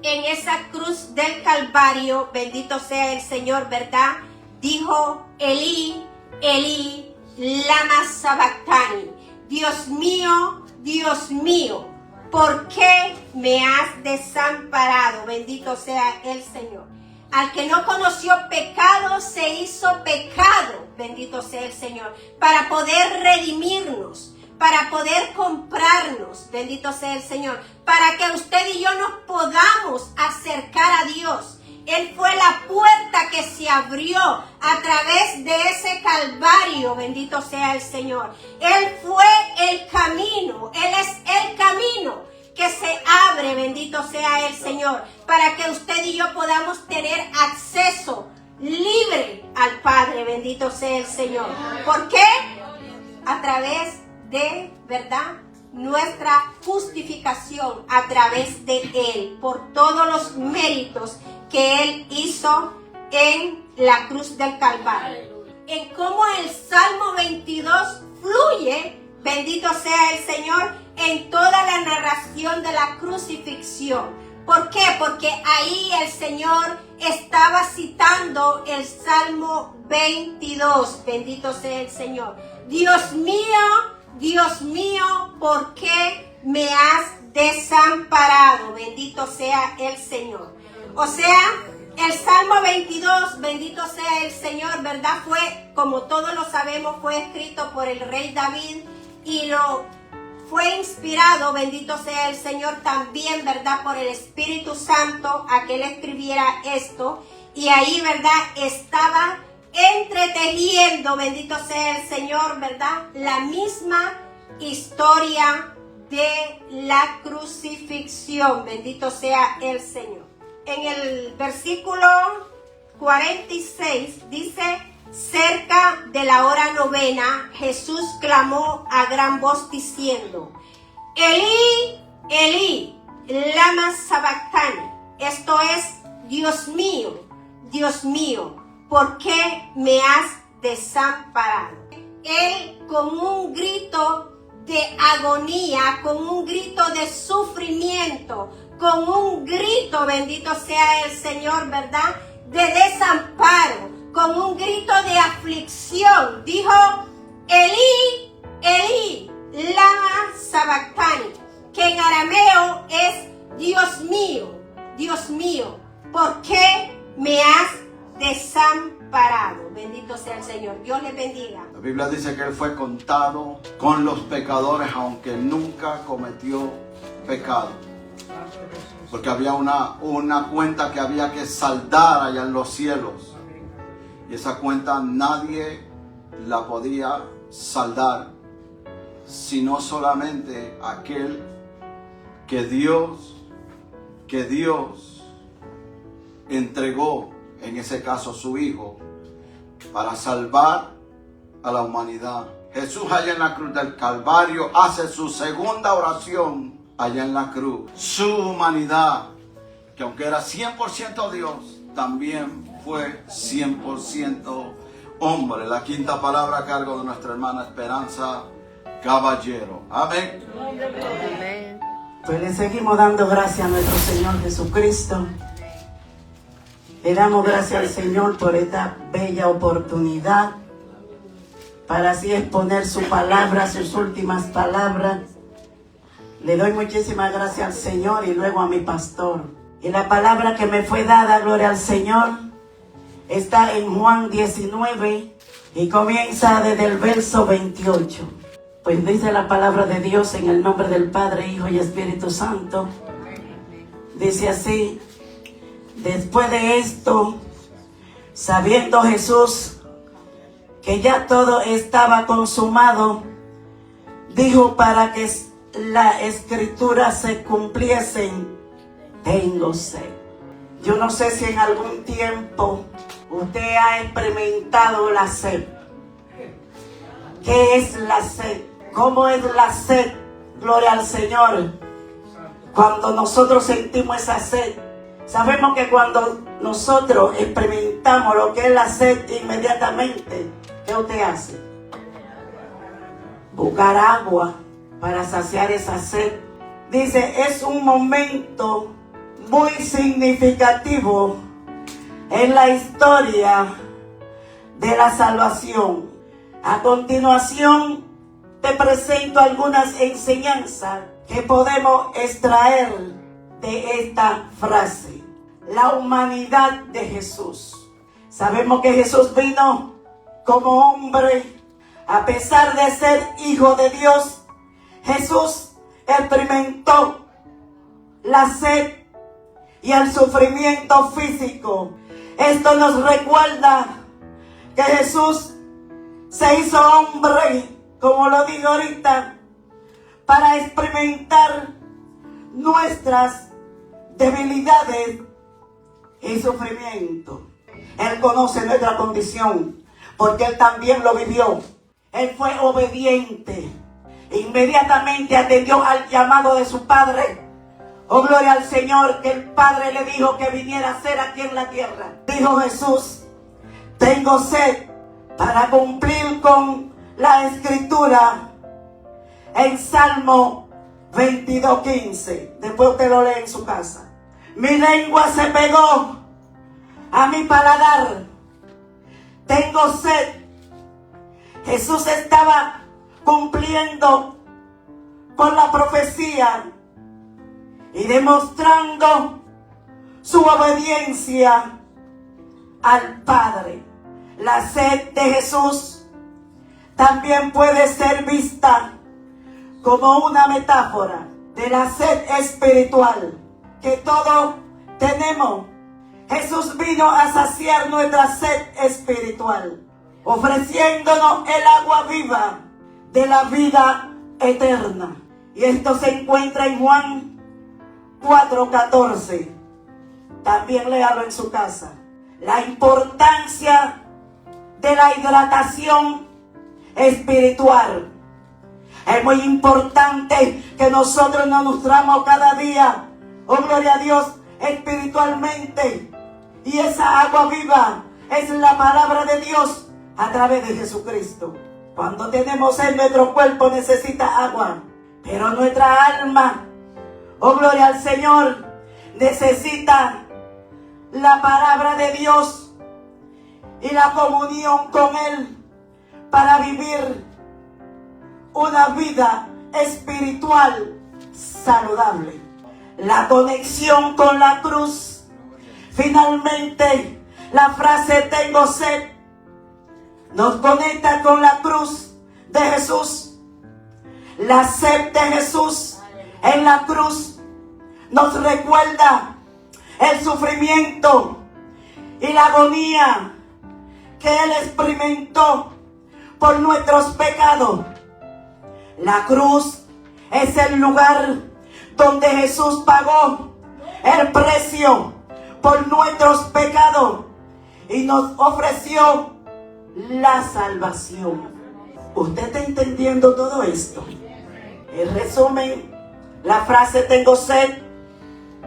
en esa cruz del Calvario, bendito sea el Señor, ¿verdad? Dijo: Elí, Elí, lama sabactani. Dios mío, ¿por qué me has desamparado? Bendito sea el Señor. Al que no conoció pecado, se hizo pecado, bendito sea el Señor, para poder redimirnos, para poder comprarnos, bendito sea el Señor, para que usted y yo nos podamos acercar a Dios. Él fue la puerta que se abrió a través de ese Calvario, bendito sea el Señor. Él fue el camino, Él es el camino que se abre, bendito sea el Señor, para que usted y yo podamos tener acceso libre al Padre, bendito sea el Señor. ¿Por qué? A través de, ¿verdad?, nuestra justificación, a través de Él, por todos los méritos que Él hizo en la cruz del Calvario. En cómo el Salmo 22 fluye, bendito sea el Señor, en toda la narración de la crucifixión. ¿Por qué? Porque ahí el Señor estaba citando el Salmo 22. Bendito sea el Señor. Dios mío, ¿por qué me has desamparado? Bendito sea el Señor. O sea, el Salmo 22, bendito sea el Señor, ¿verdad? Fue, como todos lo sabemos, fue escrito por el rey David y fue inspirado, bendito sea el Señor, también, ¿verdad?, por el Espíritu Santo a que él escribiera esto. Y ahí, ¿verdad?, estaba entretejiendo, bendito sea el Señor, ¿verdad?, la misma historia de la crucifixión. Bendito sea el Señor. En el versículo 46 dice: cerca de la hora novena, Jesús clamó a gran voz diciendo: Elí, Elí, lama sabactani. Esto es: Dios mío, ¿por qué me has desamparado? Él, con un grito de agonía, con un grito de sufrimiento, con un grito, bendito sea el Señor, ¿verdad?, de desamparo, con un grito de aflicción, dijo: Elí, Elí, lama sabactani, que en arameo es: Dios mío, ¿por qué me has desamparado? Bendito sea el Señor. Dios les bendiga. La Biblia dice que Él fue contado con los pecadores, aunque nunca cometió pecado. Porque había una cuenta que había que saldar allá en los cielos. Y esa cuenta nadie la podía saldar, sino solamente aquel que Dios entregó, en ese caso su Hijo, para salvar a la humanidad. Jesús, allá en la cruz del Calvario, hace su segunda oración allá en la cruz. Su humanidad, que aunque era 100% Dios, también fue 100% hombre. La quinta palabra a cargo de nuestra hermana Esperanza Caballero. Amén. Pues le seguimos dando gracias a nuestro Señor Jesucristo. Le damos gracias al Señor por esta bella oportunidad para así exponer su palabra, sus últimas palabras. Le doy muchísimas gracias al Señor y luego a mi pastor. Y la palabra que me fue dada, gloria al Señor, está en Juan 19 y comienza desde el verso 28. Pues dice la palabra de Dios en el nombre del Padre, Hijo y Espíritu Santo. Dice así: después de esto, sabiendo Jesús que ya todo estaba consumado, dijo para que la escritura se cumpliesen: tengo sed. Yo no sé si en algún tiempo usted ha experimentado la sed. ¿Qué es la sed? ¿Cómo es la sed? Gloria al Señor. Cuando nosotros sentimos esa sed, sabemos que cuando nosotros experimentamos lo que es la sed, inmediatamente, ¿qué usted hace? Buscar agua para saciar esa sed. Dice, es un momento muy significativo en la historia de la salvación. A continuación, te presento algunas enseñanzas que podemos extraer de esta frase. La humanidad de Jesús. Sabemos que Jesús vino como hombre. A pesar de ser hijo de Dios, Jesús experimentó la sed y el sufrimiento físico. Esto nos recuerda que Jesús se hizo hombre, como lo digo ahorita, para experimentar nuestras debilidades y sufrimiento. Él conoce nuestra condición, porque Él también lo vivió. Él fue obediente. Inmediatamente atendió al llamado de su Padre. Oh, gloria al Señor, que el Padre le dijo que viniera a ser aquí en la tierra. Dijo Jesús, tengo sed, para cumplir con la Escritura en Salmo 22:15. Después usted lo lee en su casa. Mi lengua se pegó a mi paladar. Tengo sed. Jesús estaba cumpliendo con la profecía y demostrando su obediencia al Padre. La sed de Jesús también puede ser vista como una metáfora de la sed espiritual que todos tenemos. Jesús vino a saciar nuestra sed espiritual, ofreciéndonos el agua viva de la vida eterna. Y esto se encuentra en Juan 4:14. También léalo en su casa. La importancia de la hidratación espiritual. Es muy importante que nosotros nos nutramos cada día, oh gloria a Dios, espiritualmente. Y esa agua viva es la palabra de Dios a través de Jesucristo. Cuando tenemos sed, nuestro cuerpo necesita agua, pero nuestra alma, oh gloria al Señor, necesita la palabra de Dios y la comunión con Él para vivir una vida espiritual saludable. La conexión con la cruz. Finalmente, la frase tengo sed nos conecta con la cruz de Jesús. La sed de Jesús en la cruz nos recuerda el sufrimiento y la agonía que Él experimentó por nuestros pecados. La cruz es el lugar donde Jesús pagó el precio por nuestros pecados y nos ofreció la salvación. ¿Usted está entendiendo todo esto? En resumen, la frase tengo sed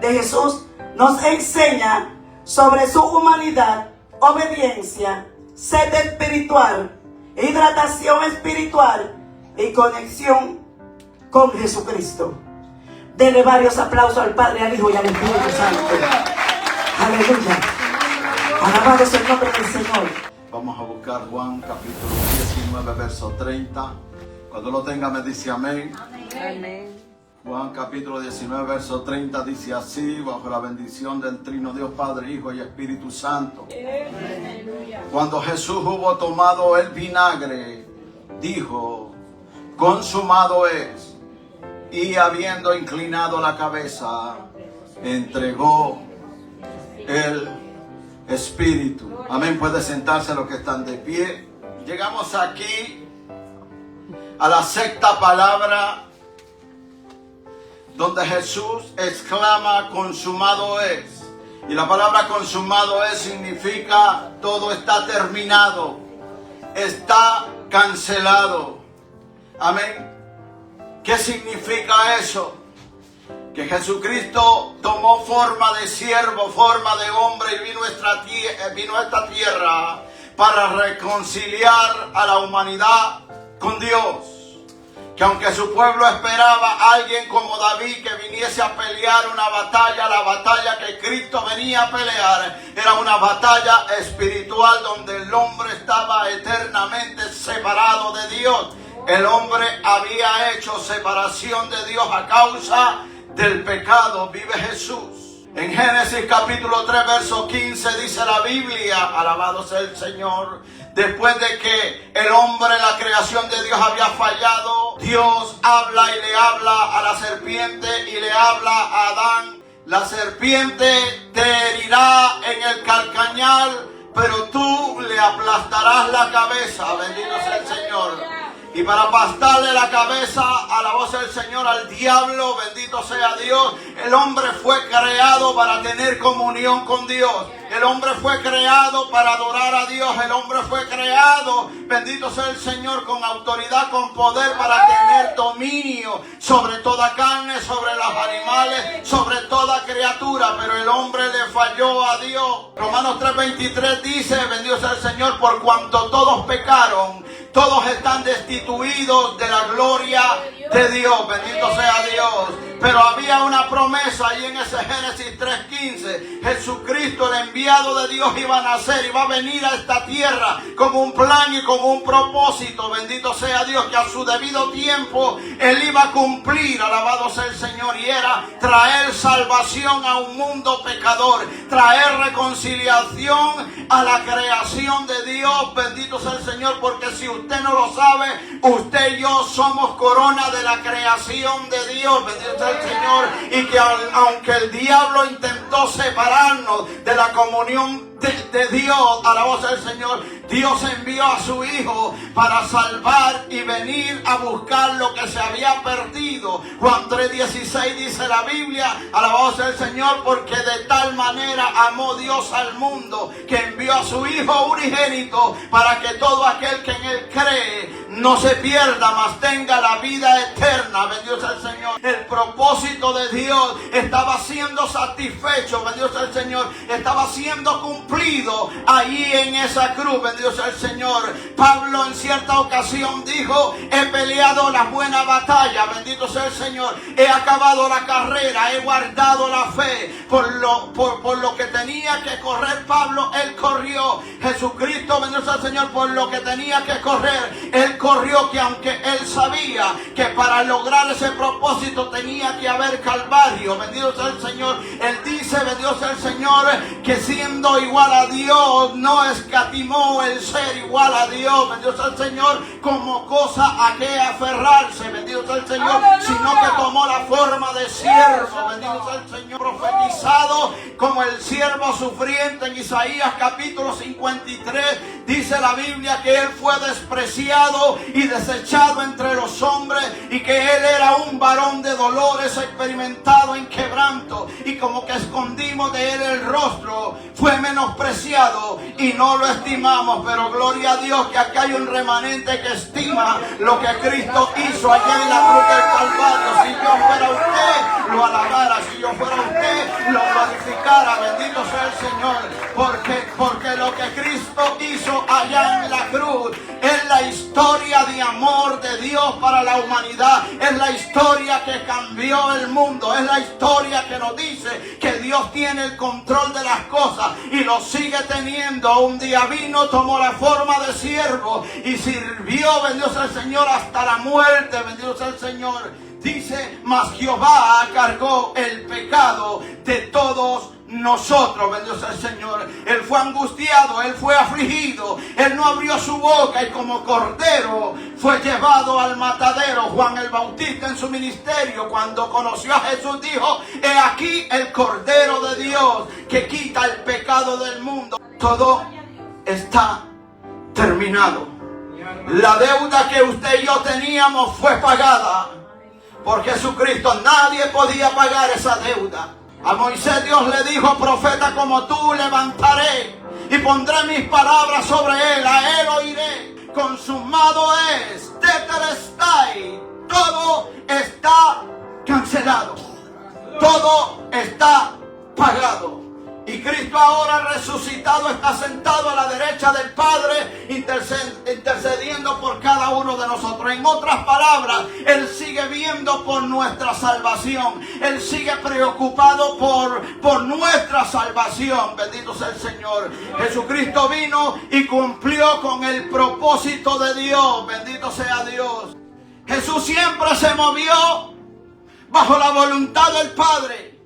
de Jesús nos enseña sobre su humanidad, obediencia, sed espiritual, hidratación espiritual y conexión con Jesucristo. Dele varios aplausos al Padre, al Hijo y al Espíritu Santo. Aleluya. Alabado sea el nombre del Señor. Vamos a buscar Juan capítulo 19, verso 30. Cuando lo tenga me dice amén. Amén. Juan capítulo 19, verso 30 dice así: bajo la bendición del Trino Dios Padre, Hijo y Espíritu Santo. Aleluya. Cuando Jesús hubo tomado el vinagre, dijo: consumado es. Y habiendo inclinado la cabeza, entregó el Espíritu. Amén. Puede sentarse los que están de pie. Llegamos aquí a la sexta palabra, donde Jesús exclama: consumado es. Y la palabra consumado es significa todo está terminado, está cancelado. Amén. ¿Qué significa eso? Que Jesucristo tomó forma de siervo, forma de hombre y vino a esta tierra para reconciliar a la humanidad con Dios. Que aunque su pueblo esperaba a alguien como David que viniese a pelear una batalla, la batalla que Cristo venía a pelear era una batalla espiritual donde el hombre estaba eternamente separado de Dios. El hombre había hecho separación de Dios a causa del pecado. Vive Jesús. En Génesis capítulo 3 verso 15 dice la Biblia, alabado sea el Señor, después de que el hombre, la creación de Dios había fallado, Dios habla y le habla a la serpiente y le habla a Adán: la serpiente te herirá en el calcañar, pero tú le aplastarás la cabeza. Bendito sea el Señor. Y para aplastarle la cabeza a la voz del Señor al diablo, bendito sea Dios, el hombre fue creado para tener comunión con Dios. El hombre fue creado para adorar a Dios. El hombre fue creado, bendito sea el Señor, con autoridad, con poder para tener dominio sobre toda carne, sobre los animales, sobre toda criatura. Pero el hombre le falló a Dios. Romanos 3:23 dice, bendito sea el Señor, por cuanto todos pecaron, todos están destituidos de la gloria de Dios. Bendito sea Dios. Pero había una promesa ahí en ese Génesis 3:15. Jesucristo, el enviado de Dios, iba a nacer, iba a venir a esta tierra con un plan y con un propósito. Bendito sea Dios, que a su debido tiempo Él iba a cumplir, alabado sea el Señor, y era traer salvación a un mundo pecador, traer reconciliación a la creación de Dios. Bendito sea el Señor, porque si usted no lo sabe, usted y yo somos corona de la creación de Dios. Bendito sea el Señor. Y que aunque el diablo intentó separarnos de la comunión de Dios, a la voz del Señor, Dios envió a su Hijo para salvar y venir a buscar lo que se había perdido. Juan 3:16 dice la Biblia, a la voz del Señor, porque de tal manera amó Dios al mundo que envió a su Hijo unigénito para que todo aquel que en Él cree no se pierda, mas tenga la vida eterna. Bendito sea el Señor. El propósito de Dios estaba siendo satisfecho, bendito sea el Señor, estaba siendo cumplido ahí en esa cruz. Bendito sea el Señor. Pablo en cierta ocasión dijo: he peleado la buena batalla, bendito sea el Señor, he acabado la carrera, he guardado la fe. Por lo que tenía que correr Pablo, él corrió. Jesucristo, bendito sea el Señor, por lo que tenía que correr, él corrió, que aunque él sabía que para lograr ese propósito tenía que haber calvario, bendito sea el Señor, él dice, bendito sea el Señor, que siendo igual a Dios, no escatimó el ser igual a Dios, bendito sea el Señor, como cosa a que aferrarse, bendito sea el Señor, ¡aleluya!, sino que tomó la forma de siervo, bendito sea el Señor, profetizado como el siervo sufriente. En Isaías capítulo 53 dice la Biblia que él fue despreciado y desechado entre los hombres, y que él era un varón de dolores, experimentado en quebranto, y como que escondimos de él el rostro, fue menospreciado y no lo estimamos. Pero gloria a Dios que aquí hay un remanente que estima lo que Cristo hizo allá en la cruz del Calvario. Si yo fuera usted, lo alabara; si yo fuera usted, lo glorificara. Bendito sea el Señor, porque lo que Cristo hizo allá en la cruz es la historia de amor de Dios para para la humanidad. Es la historia que cambió el mundo. Es la historia que nos dice que Dios tiene el control de las cosas y lo sigue teniendo. Un día vino, tomó la forma de siervo y sirvió, bendito sea el Señor, hasta la muerte, bendito sea el Señor. Dice, mas Jehová cargó el pecado de todos nosotros, bendito sea el Señor. Él fue angustiado, Él fue afligido, Él no abrió su boca y como cordero fue llevado al matadero. Juan el Bautista en su ministerio, cuando conoció a Jesús, dijo, he aquí el Cordero de Dios que quita el pecado del mundo. Todo está terminado. La deuda que usted y yo teníamos fue pagada por Jesucristo. Nadie podía pagar esa deuda. A Moisés Dios le dijo, profeta como tú levantaré y pondré mis palabras sobre él, a él oiré. Consumado es, tetelestai. Todo está cancelado. Todo está pagado. Y Cristo ahora resucitado está sentado a la derecha del Padre, intercediendo por cada uno de nosotros. En otras palabras, Él sigue viendo por nuestra salvación. Él sigue preocupado por nuestra salvación. Bendito sea el Señor. Jesucristo vino y cumplió con el propósito de Dios. Bendito sea Dios. Jesús siempre se movió bajo la voluntad del Padre.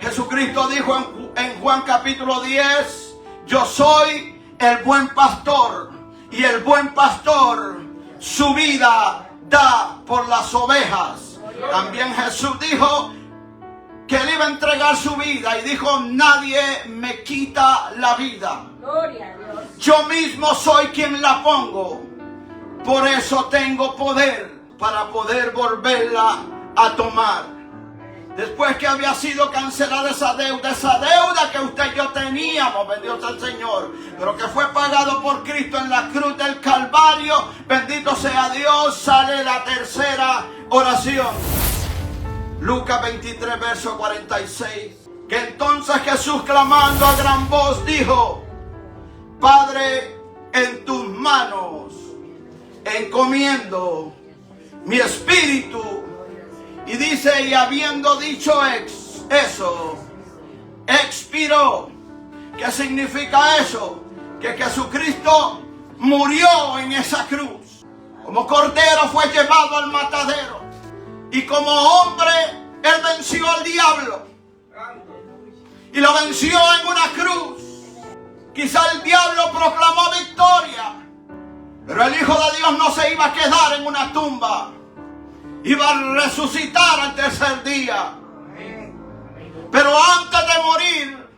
Jesucristo dijo en Juan capítulo 10, yo soy el buen pastor y el buen pastor su vida da por las ovejas. También Jesús dijo que él iba a entregar su vida y dijo, nadie me quita la vida. Yo mismo soy quien la pongo. Por eso tengo poder para poder volverla a tomar. Después que había sido cancelada esa deuda que usted y yo teníamos, bendito sea el Señor, pero que fue pagado por Cristo en la cruz del Calvario, bendito sea Dios, sale la tercera oración. Lucas 23, verso 46. Que entonces Jesús, clamando a gran voz, dijo, Padre, en tus manos encomiendo mi espíritu. Y dice, y habiendo dicho eso, expiró. ¿Qué significa eso? Que Jesucristo murió en esa cruz. Como cordero fue llevado al matadero. Y como hombre, Él venció al diablo. Y lo venció en una cruz. Quizá el diablo proclamó victoria. Pero el Hijo de Dios no se iba a quedar en una tumba. Iba a resucitar al tercer día. Pero antes de morir,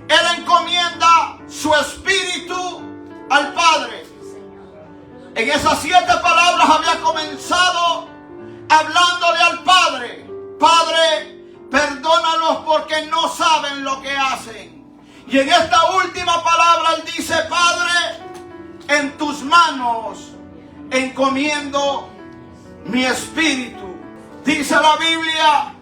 Él encomienda su espíritu al Padre. En esas 7 palabras había comenzado hablándole al Padre. Padre, perdónalos porque no saben lo que hacen. Y en esta última palabra Él dice, Padre, en tus manos encomiendo mi espíritu. Dice la Biblia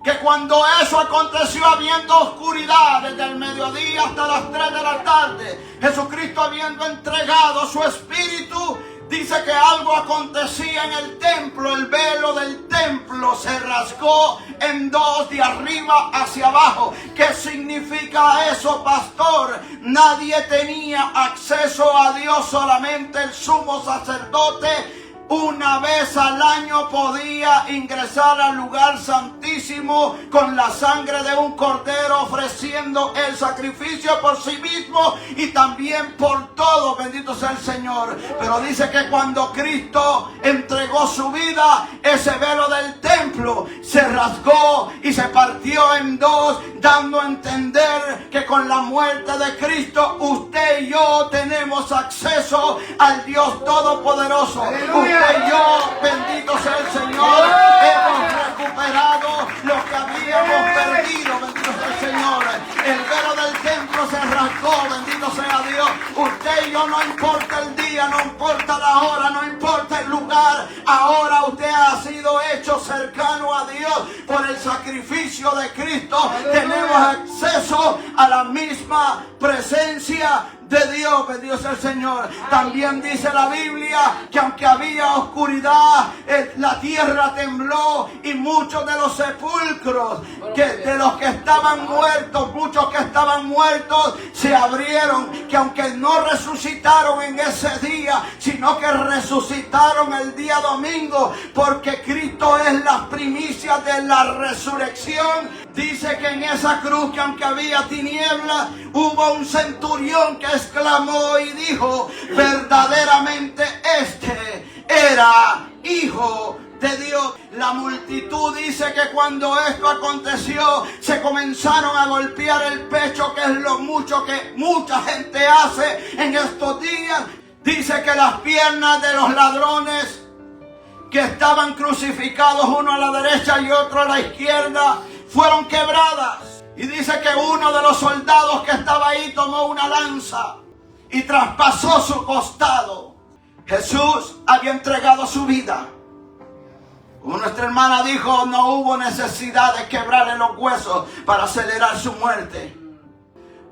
que cuando eso aconteció, habiendo oscuridad desde el mediodía hasta las 3 de la tarde, Jesucristo habiendo entregado su espíritu, dice que algo acontecía en el templo. El velo del templo se rasgó en 2 de arriba hacia abajo. ¿Qué significa eso, pastor? Nadie tenía acceso a Dios, solamente el sumo sacerdote. Una vez al año podía ingresar al lugar santísimo con la sangre de un cordero, ofreciendo el sacrificio por sí mismo y también por todo. Bendito sea el Señor. Pero dice que cuando Cristo entregó su vida, ese velo del templo se rasgó y se partió en 2, dando a entender que con la muerte de Cristo usted y yo tenemos acceso al Dios Todopoderoso. ¡Aleluya! Usted y yo, bendito sea el Señor, hemos recuperado lo que habíamos perdido. Bendito sea el Señor. El velo del templo se rasgó, bendito sea Dios. Usted y Dios, no importa el día, no importa la hora, no importa el lugar. Ahora usted ha sido hecho cercano a Dios por el sacrificio de Cristo. Tenemos acceso a la misma presencia de Dios. Bendito sea el Señor. También dice la Biblia que aunque había oscuridad, la tierra tembló y muchos de los sepulcros de los que estaban muertos, muchos que estaban muertos se abrieron, que aunque no resucitaron en ese día, sino que resucitaron el día domingo, porque Cristo es la primicia de la resurrección. Dice que en esa cruz, que aunque había tinieblas, hubo un centurión que exclamó y dijo: verdaderamente este era Hijo de Dios. La multitud dice que cuando esto aconteció, se comenzaron a golpear el pecho, que es lo mucho que mucha gente hace en estos días. Dice que las piernas de los ladrones que estaban crucificados, uno a la derecha y otro a la izquierda, fueron quebradas. Y dice que uno de los soldados que estaba ahí tomó una lanza y traspasó su costado. Jesús había entregado su vida. Nuestra hermana dijo: no hubo necesidad de quebrarle los huesos para acelerar su muerte.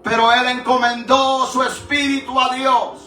Pero él encomendó su espíritu a Dios.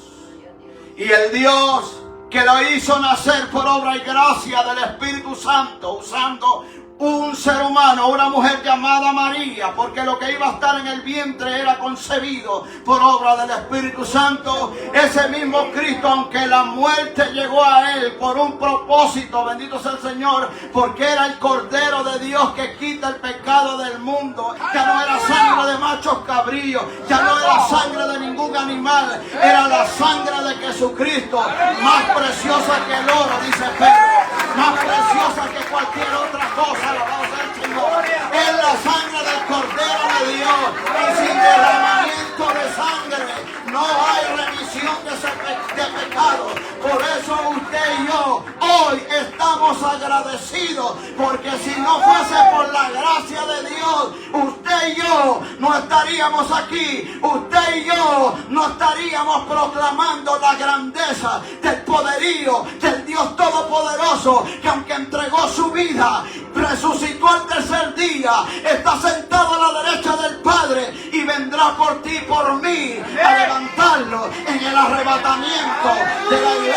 Y el Dios que lo hizo nacer por obra y gracia del Espíritu Santo, usando un ser humano, una mujer llamada María, porque lo que iba a estar en el vientre era concebido por obra del Espíritu Santo. Ese mismo Cristo, aunque la muerte llegó a él por un propósito, bendito sea el Señor, porque era el Cordero de Dios que quita el pecado del mundo. Ya no era sangre de machos cabríos, ya no era sangre de ningún animal, era la sangre de Jesucristo, más preciosa que el oro, dice Pedro, más preciosa que cualquier otra cosa. Alabado sea el Señor. Es la sangre del Cordero de Dios, y sin derramamiento de sangre no hay remisión de pecado. Por eso usted y yo hoy estamos agradecidos, porque si no fuese por la gracia de Dios, usted y yo no estaríamos aquí. Usted y yo no estaríamos proclamando la grandeza del poderío del Dios Todopoderoso, que aunque entregó su vida, resucitó al tercer día, está sentado a la derecha del Padre y vendrá por ti y por mí a levantarlo en el arrebatamiento de la iglesia.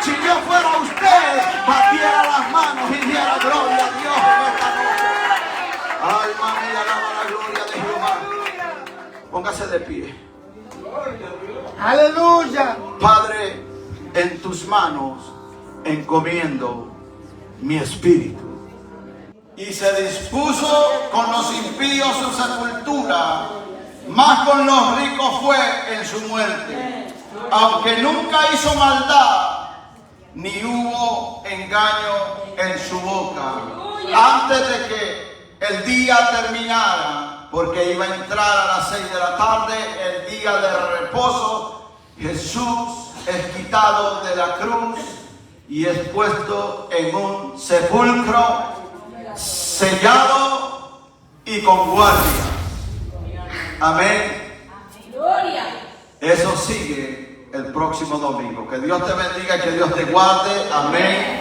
Si yo fuera usted, batiera las manos y diera gloria a Dios en esta noche. Alma mía, alaba la gloria de Jehová. Póngase de pie. Aleluya. Padre, en tus manos encomiendo mi espíritu. Y se dispuso con los impíos su sepultura, mas con los ricos fue en su muerte. Aunque nunca hizo maldad, ni hubo engaño en su boca. Antes de que el día terminara, porque iba a entrar a las 6 de la tarde, el día de reposo, Jesús es quitado de la cruz y es puesto en un sepulcro sellado y con guardia. Amén. Eso sigue el próximo domingo. Que Dios te bendiga y que Dios te guarde. Amén.